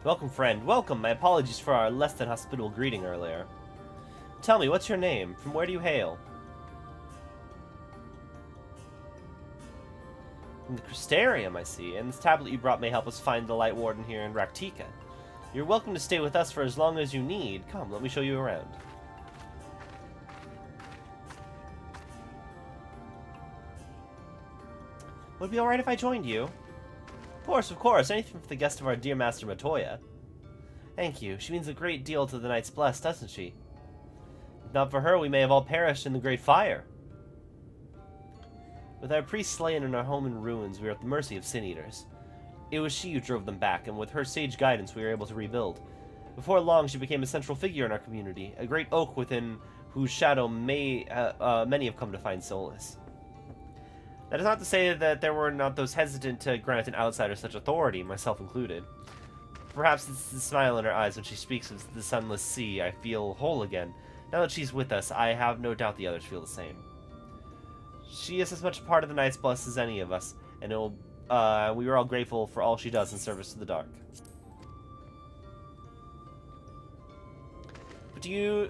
Welcome, friend. Welcome. My apologies for our less than hospitable greeting earlier. Tell me, what's your name? From where do you hail? From the Crystarium, I see, and this tablet you brought may help us find the Light Warden here in Raktika. You're welcome to stay with us for as long as you need. Come, let me show you around. Would it be alright if I joined you? Of course, anything for the guest of our dear Master Matoya. Thank you, she means a great deal to the Knights Blessed, doesn't she? If not for her, we may have all perished in the Great Fire. With our priest slain and our home in ruins, we are at the mercy of sin-eaters. It was she who drove them back, and with her sage guidance we were able to rebuild. Before long, she became a central figure in our community, a great oak within whose shadow many have come to find solace. That is not to say that there were not those hesitant to grant an outsider such authority, myself included. Perhaps it's the smile in her eyes when she speaks of the sunless sea. I feel whole again. Now that she's with us, I have no doubt the others feel the same. She is as much a part of the Knights Blessed as any of us, and we are all grateful for all she does in service to the Dark. But you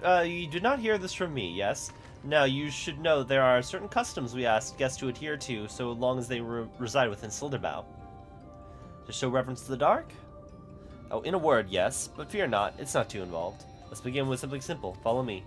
did not hear this from me, yes? Now, you should know there are certain customs we ask guests to adhere to so long as they reside within Slitherbow. To show reverence to the Dark? Oh, in a word, yes, but fear not, it's not too involved. Let's begin with something simple. Follow me.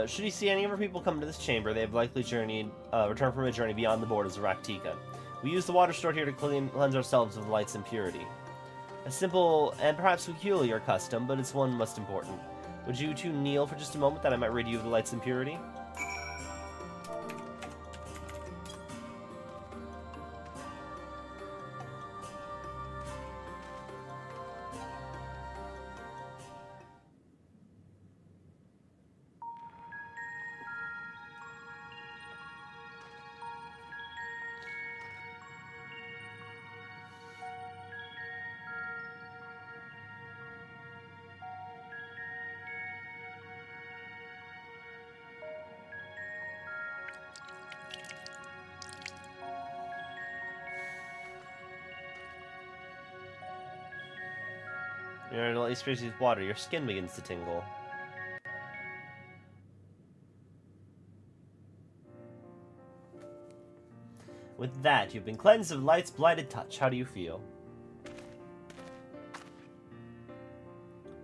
Should you see any of our people come to this chamber, they have likely returned from a journey beyond the borders of Raktika. We use the water stored here to cleanse ourselves of the light's impurity. A simple and perhaps peculiar custom, but it's one most important. Would you two kneel for just a moment that I might rid you of the light's impurity? You're in a light species of water, your skin begins to tingle. With that, you've been cleansed of light's blighted touch. How do you feel?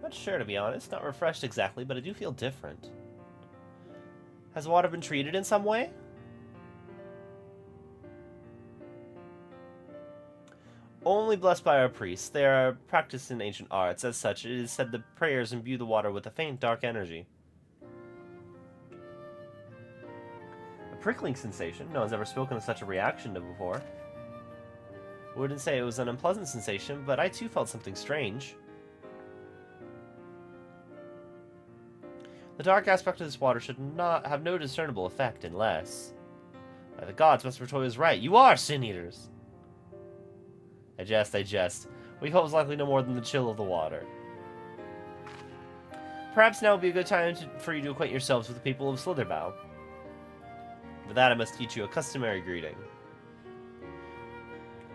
Not sure, to be honest. Not refreshed exactly, but I do feel different. Has the water been treated in some way? Only blessed by our priests. They are practiced in ancient arts. As such, it is said the prayers imbue the water with a faint, dark energy. A prickling sensation. No one's ever spoken of such a reaction to before. Wouldn't say it was an unpleasant sensation, but I too felt something strange. The dark aspect of this water should not have no discernible effect unless... By the gods, Master Matoya is right. You are sin-eaters! I jest. We hope it's likely no more than the chill of the water. Perhaps now would be a good time for you to acquaint yourselves with the people of Slitherbow. For that, I must teach you a customary greeting.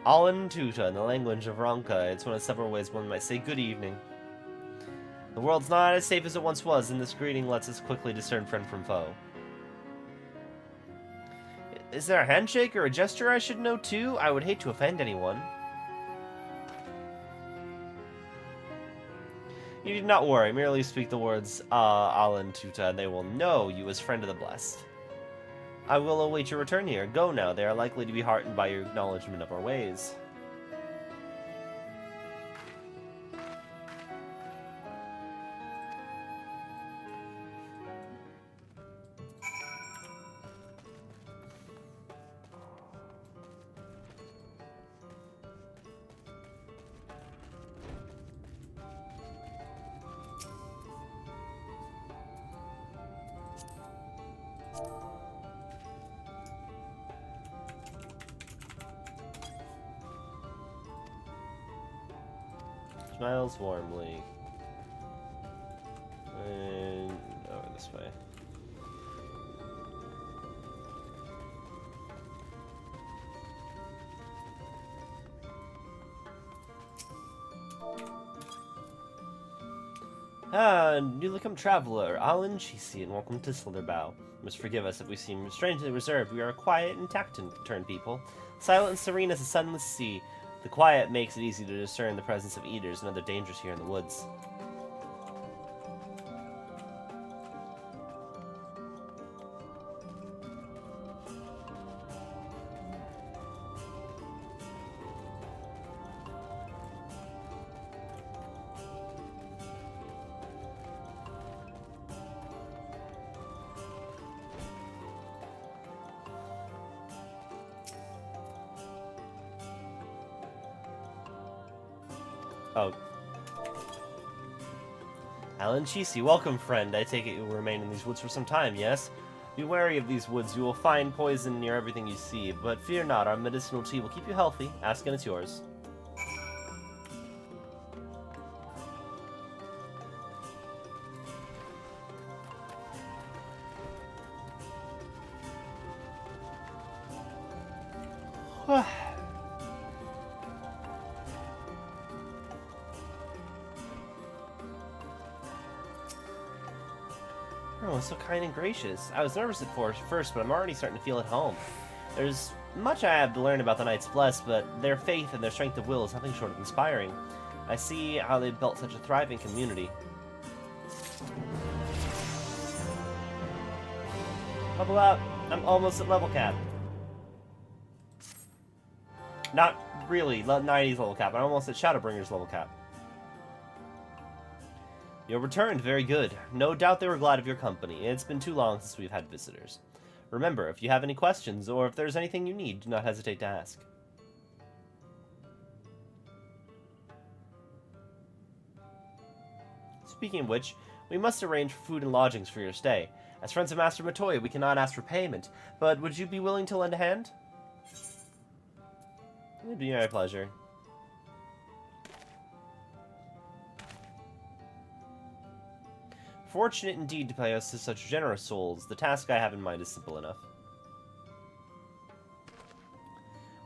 Alan Tuta, in the language of Ronka, it's one of several ways one might say good evening. The world's not as safe as it once was, and this greeting lets us quickly discern friend from foe. Is there a handshake or a gesture I should know too? I would hate to offend anyone. You need not worry, merely speak the words, Alan Tuta, and they will know you as friend of the blessed. I will await your return here. Go now, they are likely to be heartened by your acknowledgement of our ways. Smiles warmly. And over this way. Newly come traveler, Alan Chisi, and welcome to Slitherbow. You must forgive us if we seem strangely reserved. We are a quiet and taciturn people, silent and serene as a sunless sea. The quiet makes it easy to discern the presence of eaters and other dangers here in the woods. Oh. Alan Chisi, welcome, friend. I take it you will remain in these woods for some time, yes? Be wary of these woods. You will find poison near everything you see, but fear not, our medicinal tea will keep you healthy. Ask and it's yours. Oh, so kind and gracious. I was nervous at first, but I'm already starting to feel at home. There's much I have to learn about the Knights Blessed, but their faith and their strength of will is nothing short of inspiring. I see how they've built such a thriving community. Level up! I'm almost at level cap. Not really, 90's level cap. I'm almost at Shadowbringer's level cap. You returned, very good. No doubt they were glad of your company. It's been too long since we've had visitors. Remember, if you have any questions, or if there's anything you need, do not hesitate to ask. Speaking of which, we must arrange for food and lodgings for your stay. As friends of Master Matoya, we cannot ask for payment, but would you be willing to lend a hand? It would be my pleasure. Fortunate indeed to pay us to such generous souls. The task I have in mind is simple enough.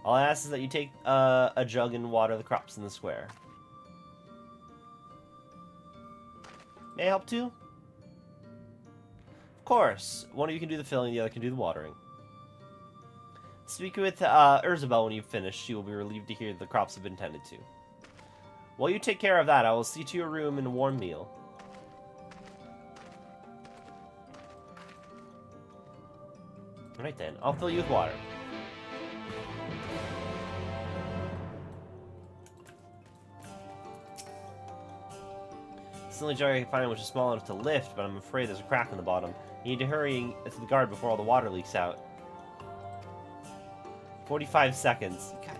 All I ask is that you take a jug and water the crops in the square. May I help too? Of course. One of you can do the filling, the other can do the watering. Speak with Eorzea when you've finished. She will be relieved to hear the crops have been tended to. While you take care of that, I will see to your room and a warm meal. Alright then, I'll fill you with water. It's the only jar I can find which is small enough to lift, but I'm afraid there's a crack in the bottom. You need to hurry to the guard before all the water leaks out. 45 seconds. God.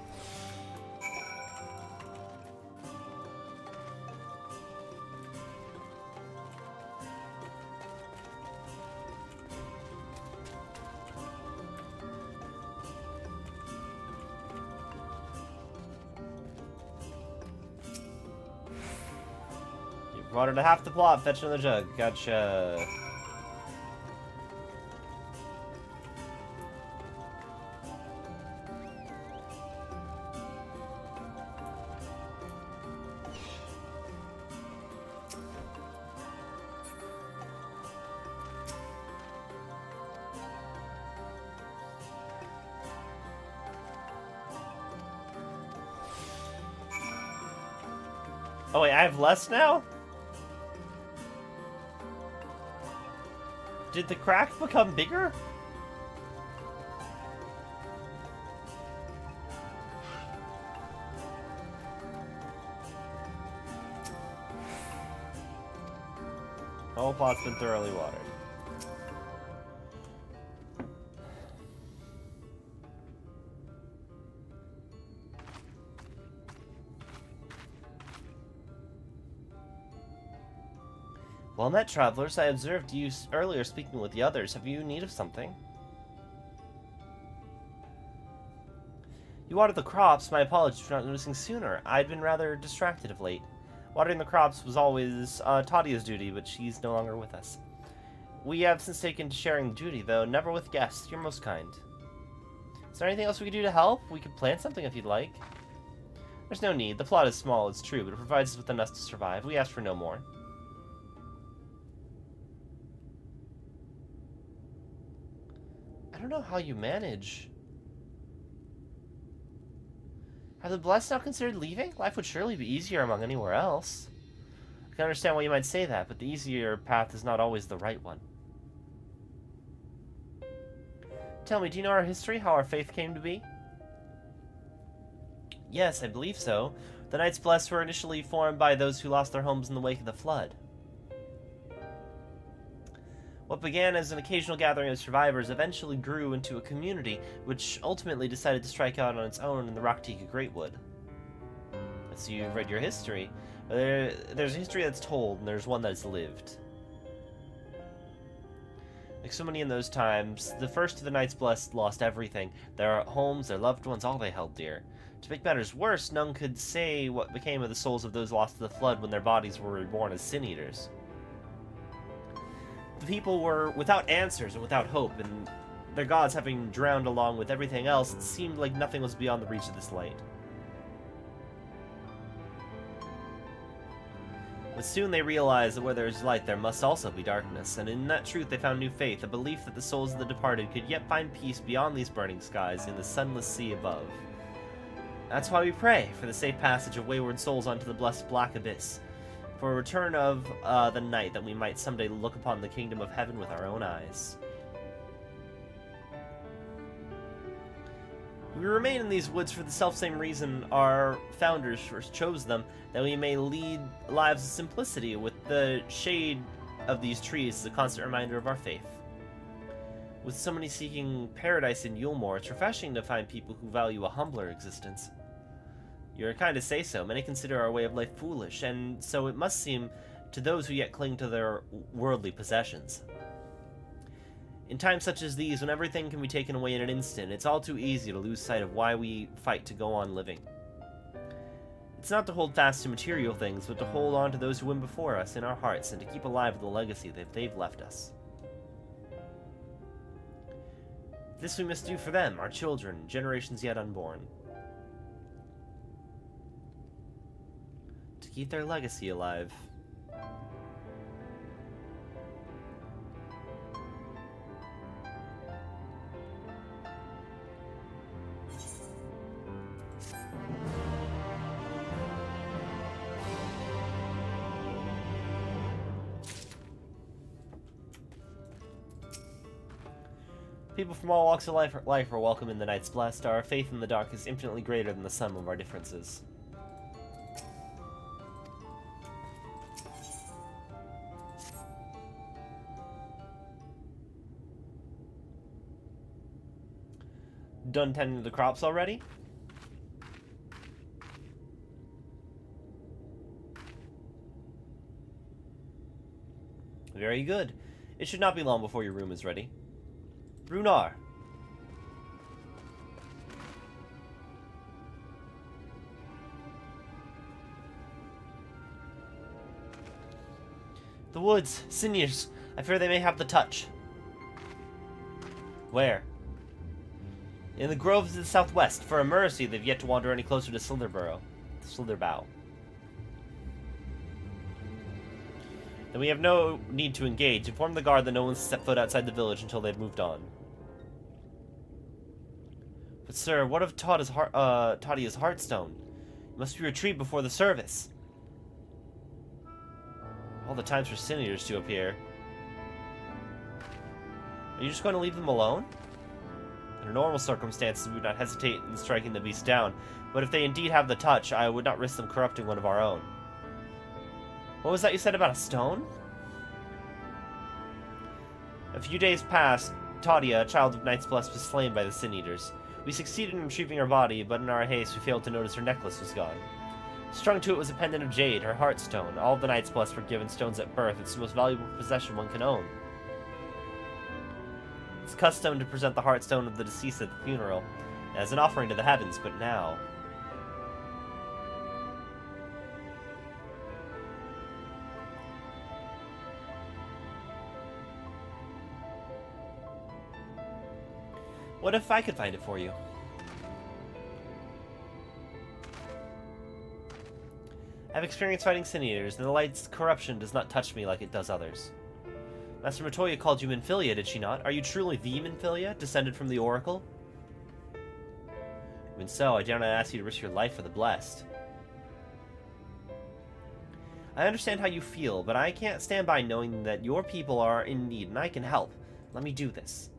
You've watered to half the plot, fetch another jug. Gotcha. Oh wait, I have less now? Did the crack become bigger? The whole pot's been thoroughly watered. Well met, travelers. I observed you earlier speaking with the others. Have you need of something? You watered the crops. My apologies for not noticing sooner. I'd been rather distracted of late. Watering the crops was always Tatia's duty, but she's no longer with us. We have since taken to sharing the duty, though never with guests. You're most kind. Is there anything else we could do to help? We could plant something if you'd like. There's no need. The plot is small, it's true, but it provides us with enough to survive. We ask for no more. I don't know how you manage. Have the Blessed now considered leaving? Life would surely be easier among anywhere else. I can understand why you might say that, but the easier path is not always the right one. Tell me, do you know our history, how our faith came to be? Yes, I believe so. The Knights Blessed were initially formed by those who lost their homes in the wake of the flood. What began as an occasional gathering of survivors eventually grew into a community, which ultimately decided to strike out on its own in the Raktika Greatwood. So you've read your history. There's a history that's told, and there's one that's lived. Like so many in those times, the first of the Knights Blessed lost everything. Their homes, their loved ones, all they held dear. To make matters worse, none could say what became of the souls of those lost to the flood when their bodies were reborn as Sin Eaters. The people were without answers and without hope, and their gods having drowned along with everything else, it seemed like nothing was beyond the reach of this light. But soon they realized that where there is light, there must also be darkness, and in that truth they found new faith, a belief that the souls of the departed could yet find peace beyond these burning skies in the sunless sea above. That's why we pray for the safe passage of wayward souls onto the blessed black abyss, for a return of the night, that we might someday look upon the kingdom of heaven with our own eyes. We remain in these woods for the selfsame reason our founders first chose them, that we may lead lives of simplicity, with the shade of these trees as a constant reminder of our faith. With so many seeking paradise in Yulmore, it's refreshing to find people who value a humbler existence. You're kind to say so. Many consider our way of life foolish, and so it must seem to those who yet cling to their worldly possessions. In times such as these, when everything can be taken away in an instant, it's all too easy to lose sight of why we fight to go on living. It's not to hold fast to material things, but to hold on to those who went before us in our hearts, and to keep alive the legacy that they've left us. This we must do for them, our children, generations yet unborn. To keep their legacy alive. People from all walks of life are welcome in the Knights Blessed. Our faith in the dark is infinitely greater than the sum of our differences. Done tending to the crops already? Very good. It should not be long before your room is ready. Runar. The woods, Siniers. I fear they may have the touch. Where? In the groves to the southwest. For a mercy, they've yet to wander any closer to Slitherbow. Then we have no need to engage. Inform the guard that no one's set foot outside the village until they've moved on. But sir, what of Tatia's Heartstone? You must retreat before the service. All the times for Sin Eaters to appear. Are you just going to leave them alone? Under normal circumstances, we would not hesitate in striking the beast down, but if they indeed have the touch, I would not risk them corrupting one of our own. What was that you said about a stone? A few days past, Tatia, a child of Knights Blessed, was slain by the Sin Eaters. We succeeded in retrieving her body, but in our haste we failed to notice her necklace was gone. Strung to it was a pendant of jade, her Heartstone. All of the Knights Blessed were given stones at birth. It's the most valuable possession one can own. It's custom to present the Heartstone of the deceased at the funeral, as an offering to the heavens, but now... What if I could find it for you? I've experienced fighting Sin Eaters, and the light's corruption does not touch me like it does others. Master Matoya called you Minfilia, did she not? Are you truly the Minfilia, descended from the Oracle? Even so, I dare not ask you to risk your life for the blessed. I understand how you feel, but I can't stand by knowing that your people are in need, and I can help. Let me do this.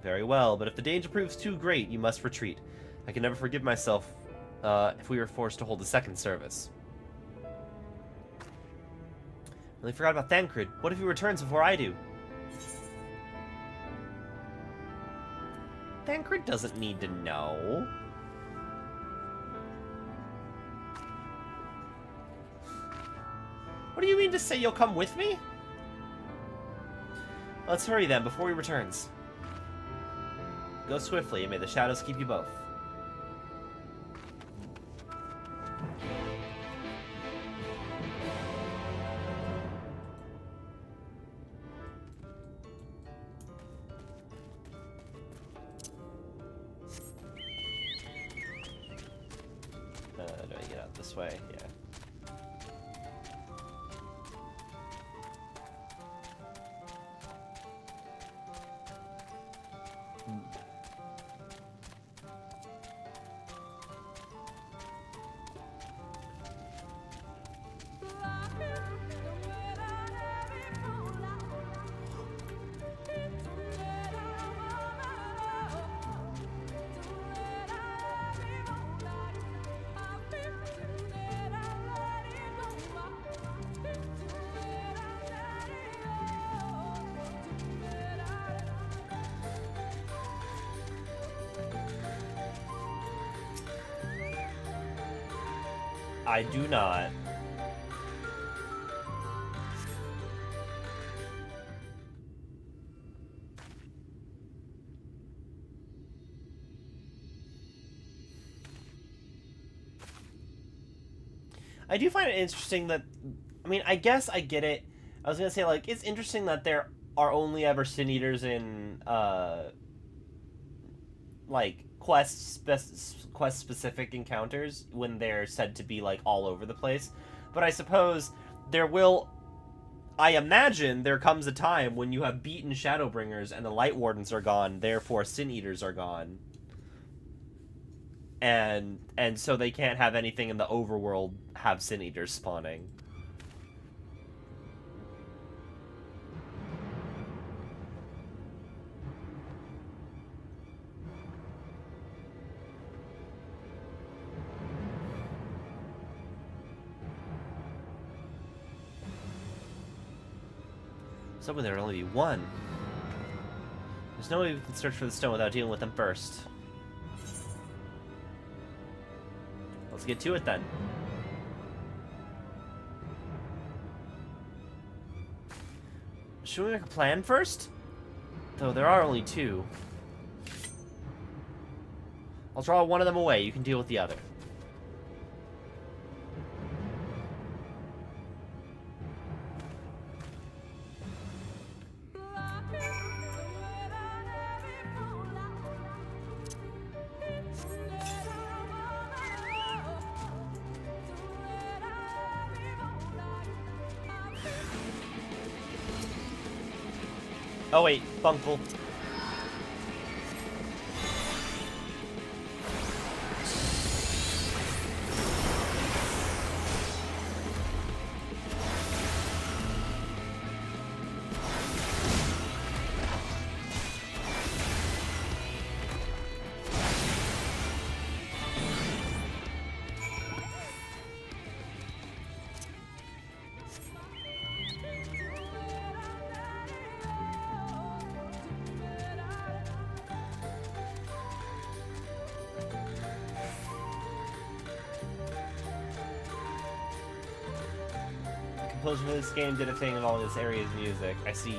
Very well, but if the danger proves too great, you must retreat. I can never forgive myself if we were forced to hold a second service. Really forgot about Thancred. What if he returns before I do? Thancred doesn't need to know. What do you mean to say you'll come with me? Let's hurry then, before he returns. Go swiftly, and may the shadows keep you both. Do I get out this way? Yeah. I do not. I do find it interesting that, I mean, I guess I get it. I was gonna say, like, it's interesting that there are only ever Sin Eaters in, like, quest-specific encounters when they're said to be, like, all over the place. But I suppose there will... I imagine there comes a time when you have beaten Shadowbringers and the Light Wardens are gone, therefore Sin Eaters are gone. And so they can't have anything in the overworld have Sin Eaters spawning. So there would only be one. There's no way we can search for the stone without dealing with them first. Let's get to it then. Should we make a plan first? Though there are only two. I'll draw one of them away. You can deal with the other. Oh wait, Bunkle. Composer for this game did a thing involving this area's music. I see.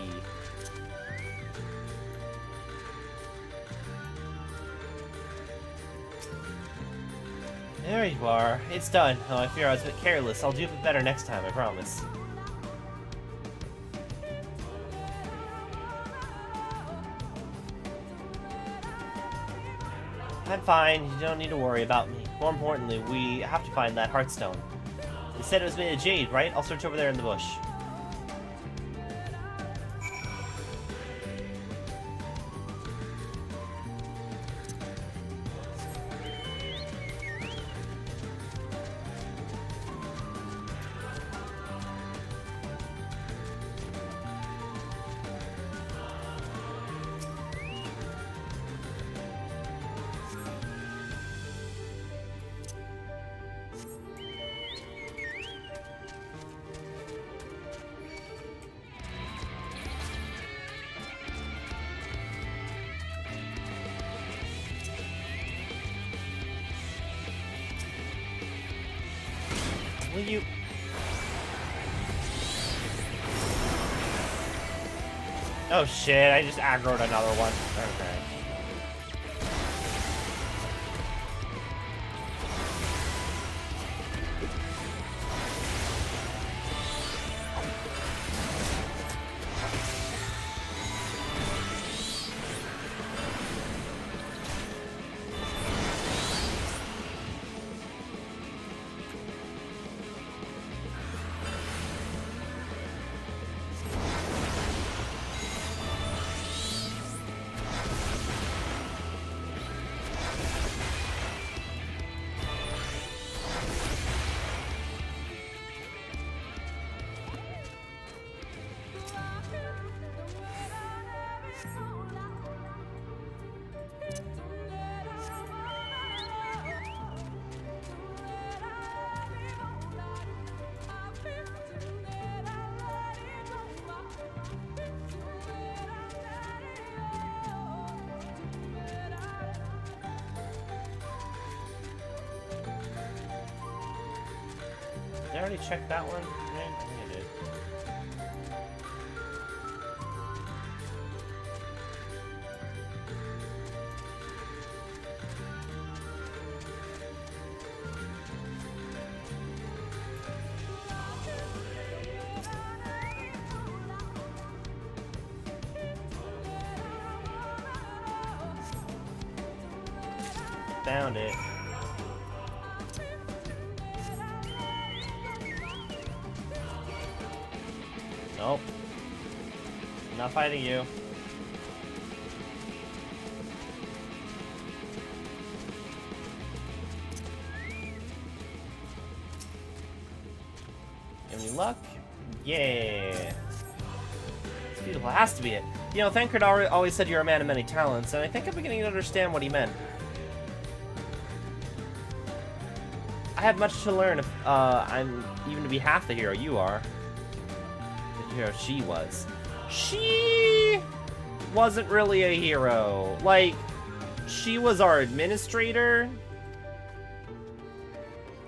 There you are. It's done. Oh, I fear I was a bit careless. I'll do it better next time, I promise. I'm fine. You don't need to worry about me. More importantly, we have to find that Heartstone. You said it was made of jade, right? I'll search over there in the bush. Will you... Oh shit, I just aggroed another one. Okay. Did I already check that one? Yeah, I think I did. Found it. Nope. I'm not fighting you. Any luck? Yeah. It's beautiful. It has to be it. You know, Thancred always said you're a man of many talents, and I think I'm beginning to understand what he meant. I have much to learn if I'm even to be half the hero you are. Hero she was. She wasn't really a hero. Like, she was our administrator.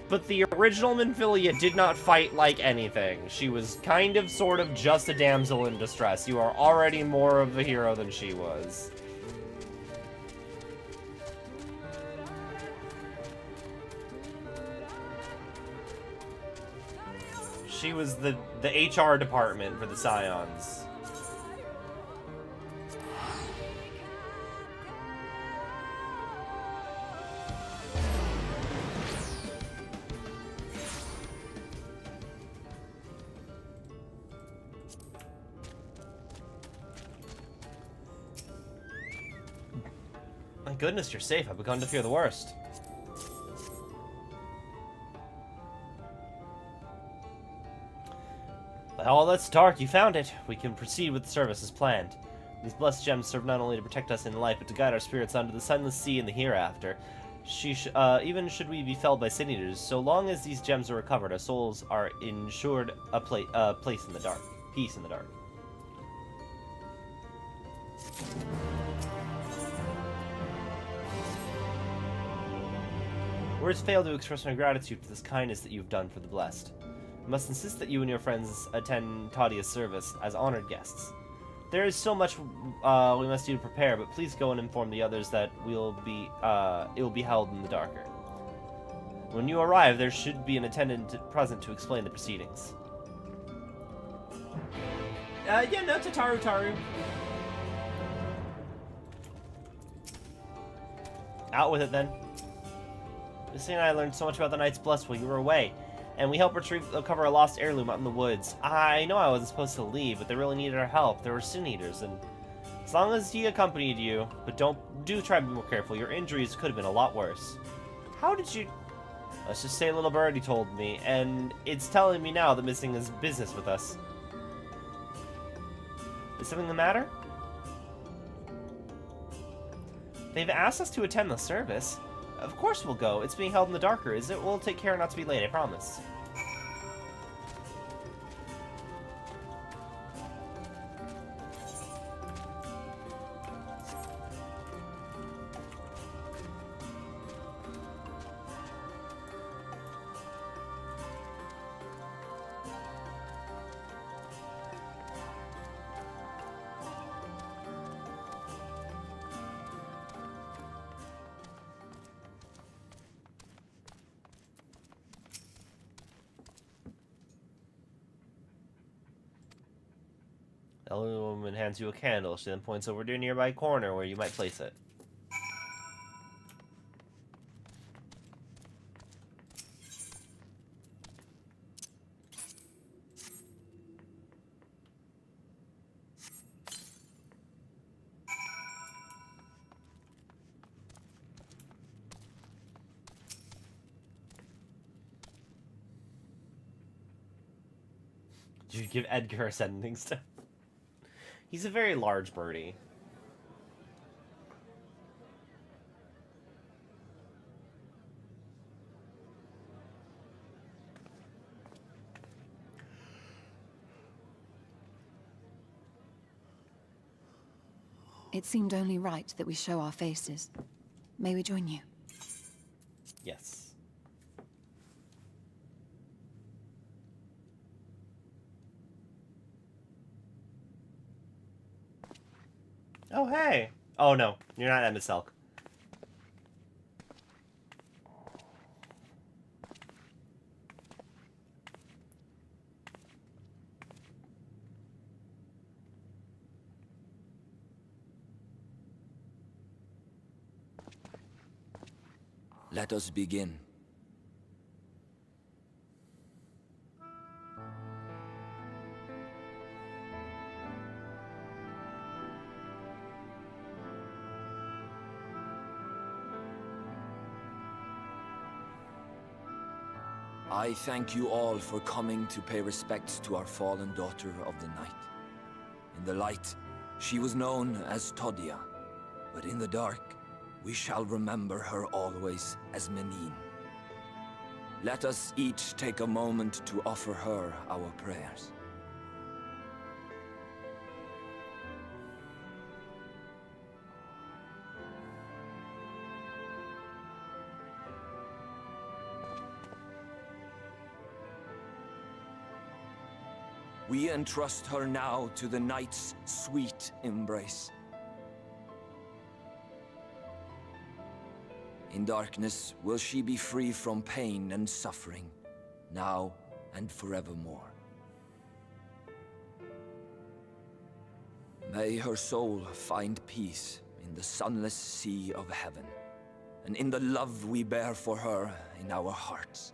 But the original Minfilia did not fight like anything. She was kind of, sort of, just a damsel in distress. You are already more of a hero than she was. She was the HR department for the Scions. My goodness, you're safe. I've begun to fear the worst. All that's dark, you found it. We can proceed with the service as planned. These blessed gems serve not only to protect us in life, but to guide our spirits onto the sunless sea in the hereafter. Even should we be felled by sin eaters, so long as these gems are recovered, our souls are ensured a place in the dark. Peace in the dark. Words fail to express my gratitude for this kindness that you've done for the blessed. I must insist that you and your friends attend Tadia's service as honored guests. There is so much we must do to prepare, but please go and inform the others that it will be held in the darker. When you arrive, there should be an attendant present to explain the proceedings. Yeah, no, Taru. Out with it, then. Missy and I learned so much about the Knight's Bless while you were away, and we helped recover a lost heirloom out in the woods. I know I wasn't supposed to leave, but they really needed our help. There were sin eaters, and as long as he accompanied you, but do try to be more careful. Your injuries could have been a lot worse. How did you... Let's just say little birdie told me, and it's telling me now that Missing is business with us. Is something the matter? They've asked us to attend the service. Of course we'll go. It's being held in the darker, is it? We'll take care not to be late, I promise. The elderly woman hands you a candle. She then points over to a nearby corner where you might place it. Did you give Edgar a sending stone? He's a very large birdie. It seemed only right that we show our faces. May we join you? Yes. Oh, hey! Oh, no. You're not Emma Selk. Let us begin. I thank you all for coming to pay respects to our fallen daughter of the night. In the light, she was known as Todia, but in the dark, we shall remember her always as Menine. Let us each take a moment to offer her our prayers. We entrust her now to the night's sweet embrace. In darkness will she be free from pain and suffering, now and forevermore. May her soul find peace in the sunless sea of heaven, and in the love we bear for her in our hearts.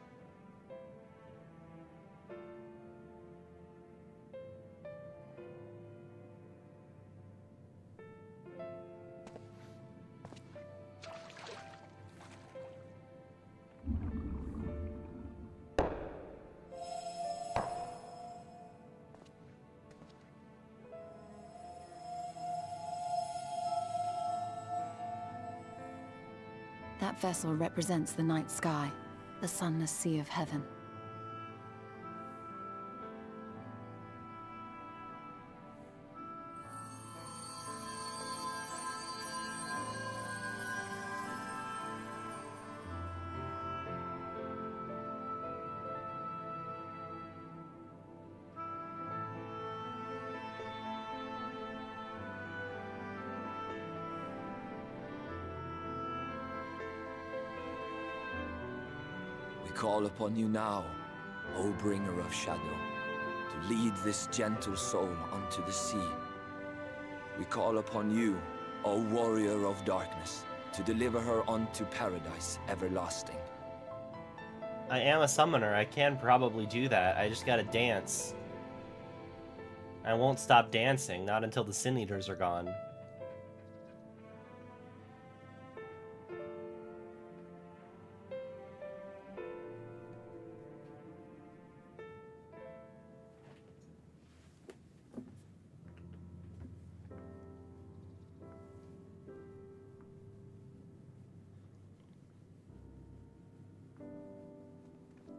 That vessel represents the night sky, the sunless sea of heaven. Call upon you now, O bringer of shadow, to lead this gentle soul unto the sea. We call upon you, O warrior of darkness, to deliver her unto paradise everlasting. I am a summoner. I can probably do that. I just gotta dance. I won't stop dancing, not until the Sin Eaters are gone.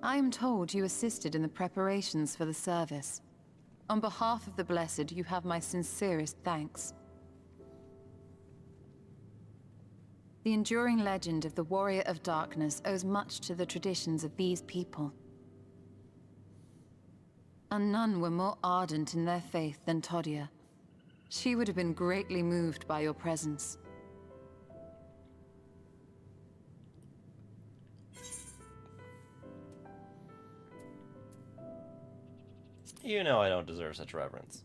I am told you assisted in the preparations for the service. On behalf of the Blessed, you have my sincerest thanks. The enduring legend of the Warrior of Darkness owes much to the traditions of these people. And none were more ardent in their faith than Titania. She would have been greatly moved by your presence. You know I don't deserve such reverence.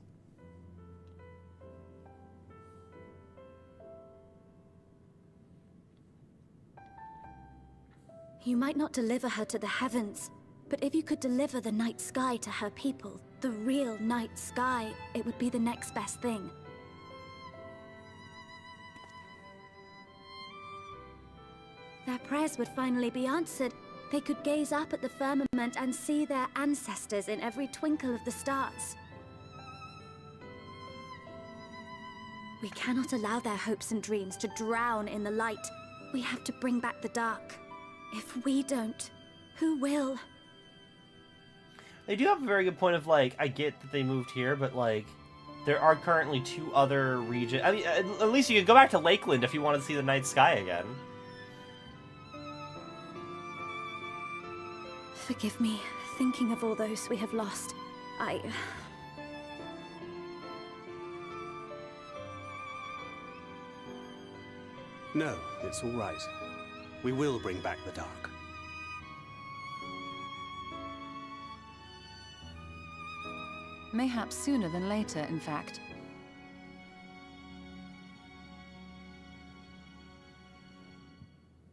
You might not deliver her to the heavens, but if you could deliver the night sky to her people, the real night sky, it would be the next best thing. Their prayers would finally be answered. They could gaze up at the firmament and see their ancestors in every twinkle of the stars. We cannot allow their hopes and dreams to drown in the light. We have to bring back the dark. If we don't, who will? They do have a very good point of, like, I get that they moved here, but, like, there are currently 2 other regions. I mean, at least you could go back to Lakeland if you want to see the night sky again. Forgive me, thinking of all those we have lost. No, it's all right. We will bring back the dark. Mayhaps sooner than later, in fact.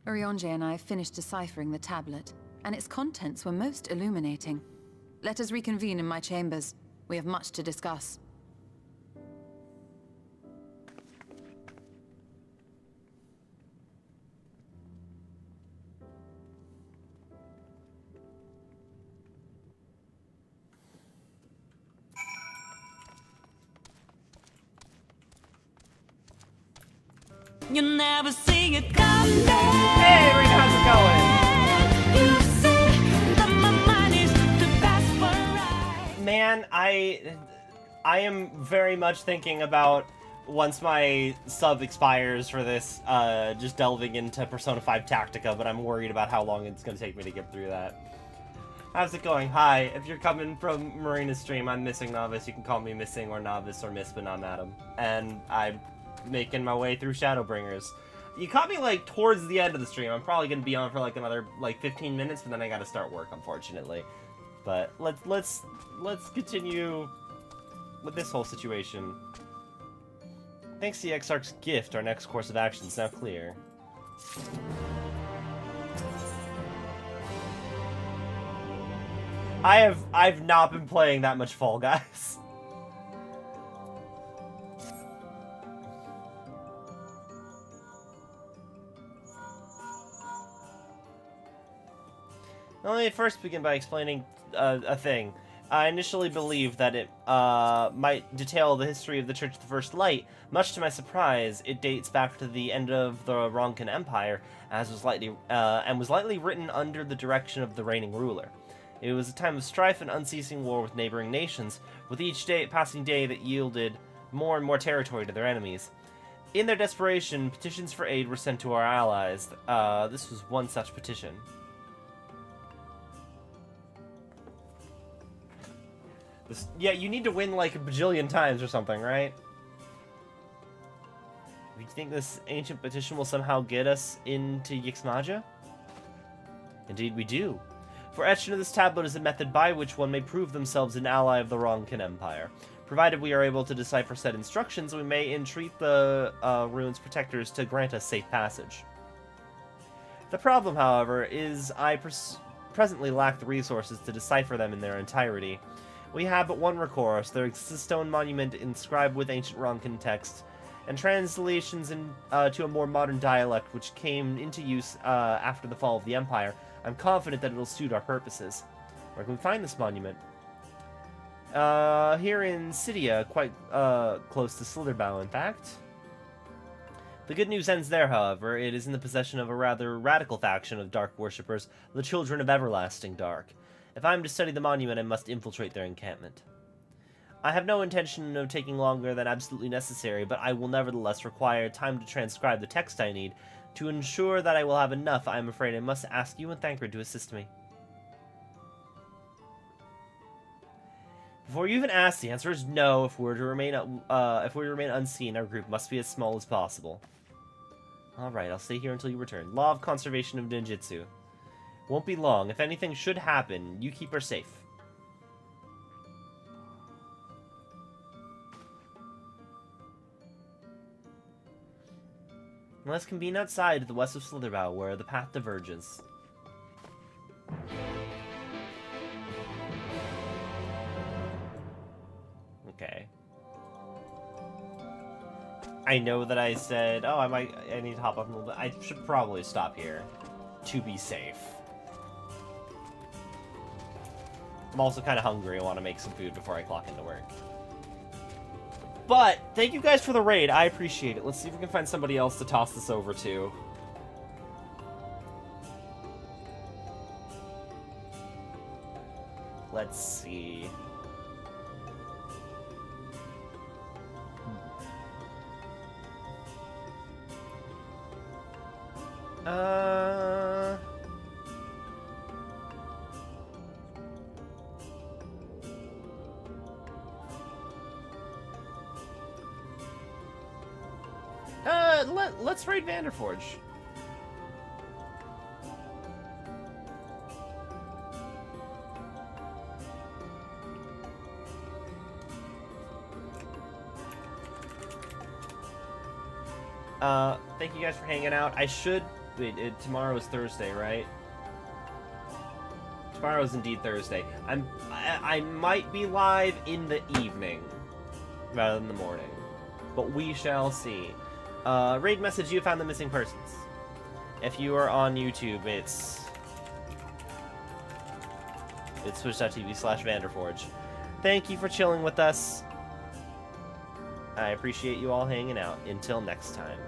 Eorzea and I finished deciphering the tablet, and its contents were most illuminating. Let us reconvene in my chambers. We have much to discuss. You'll never see it coming. Hey, Rita, how's it going? You say that my mind is too fast for a ride. Man, I am very much thinking about, once my sub expires for this, just delving into Persona 5 Tactica, but I'm worried about how long it's going to take me to get through that. How's it going? Hi, if you're coming from Marina's stream, I'm Missing Novice. You can call me Missing or Novice or Miss, but not Madam. And I'm making my way through Shadowbringers. You caught me, like, towards the end of the stream. I'm probably going to be on for, like, another, like, 15 minutes, but then I got to start work, unfortunately. But let's continue with this whole situation. Thanks to the Exarch's gift, our next course of action is now clear. I've not been playing that much Fall Guys. Let me first begin by explaining a thing. I initially believed that it might detail the history of the Church of the First Light. Much to my surprise, it dates back to the end of the Ronkan Empire, and was likely written under the direction of the reigning ruler. It was a time of strife and unceasing war with neighboring nations, with each passing day that yielded more and more territory to their enemies. In their desperation, petitions for aid were sent to our allies. This was one such petition. Yeah, you need to win like a bajillion times or something, right? Do you think this ancient petition will somehow get us into Yixmaja? Indeed we do. For etched into this tablet is a method by which one may prove themselves an ally of the Ronkan Empire. Provided we are able to decipher said instructions, we may entreat the rune's protectors to grant us safe passage. The problem, however, is I presently lack the resources to decipher them in their entirety. We have but one recourse. There exists a stone monument inscribed with ancient Ronkan text, and translations to a more modern dialect which came into use after the fall of the Empire. I'm confident that it will suit our purposes. Where can we find this monument? Here in Cydia, quite close to Slitherbow, in fact. The good news ends there, however. It is in the possession of a rather radical faction of Dark worshippers, the Children of Everlasting Dark. If I am to study the monument, I must infiltrate their encampment. I have no intention of taking longer than absolutely necessary, but I will nevertheless require time to transcribe the text I need. To ensure that I will have enough, I am afraid I must ask you and Thancred to assist me. Before you even ask, the answer is no. If we're to remain unseen, our group must be as small as possible. Alright, I'll stay here until you return. Law of Conservation of Ninjutsu. Won't be long. If anything should happen, you keep her safe. Let's convene outside to the west of Slitherbow, where the path diverges. Okay. I know that I said, oh, I need to hop up a little bit. I should probably stop here to be safe. I'm also kind of hungry. I want to make some food before I clock into work. But, thank you guys for the raid. I appreciate it. Let's see if we can find somebody else to toss this over to. Let's see. Let's raid Vanderforge. Thank you guys for hanging out. I should... Wait, tomorrow is Thursday, right? Tomorrow is indeed Thursday. I might be live in the evening rather than the morning, but we shall see. Raid message, you found the missing persons. If you are on YouTube, it's twitch.tv/Vanderforge. Thank you for chilling with us. I appreciate you all hanging out. Until next time.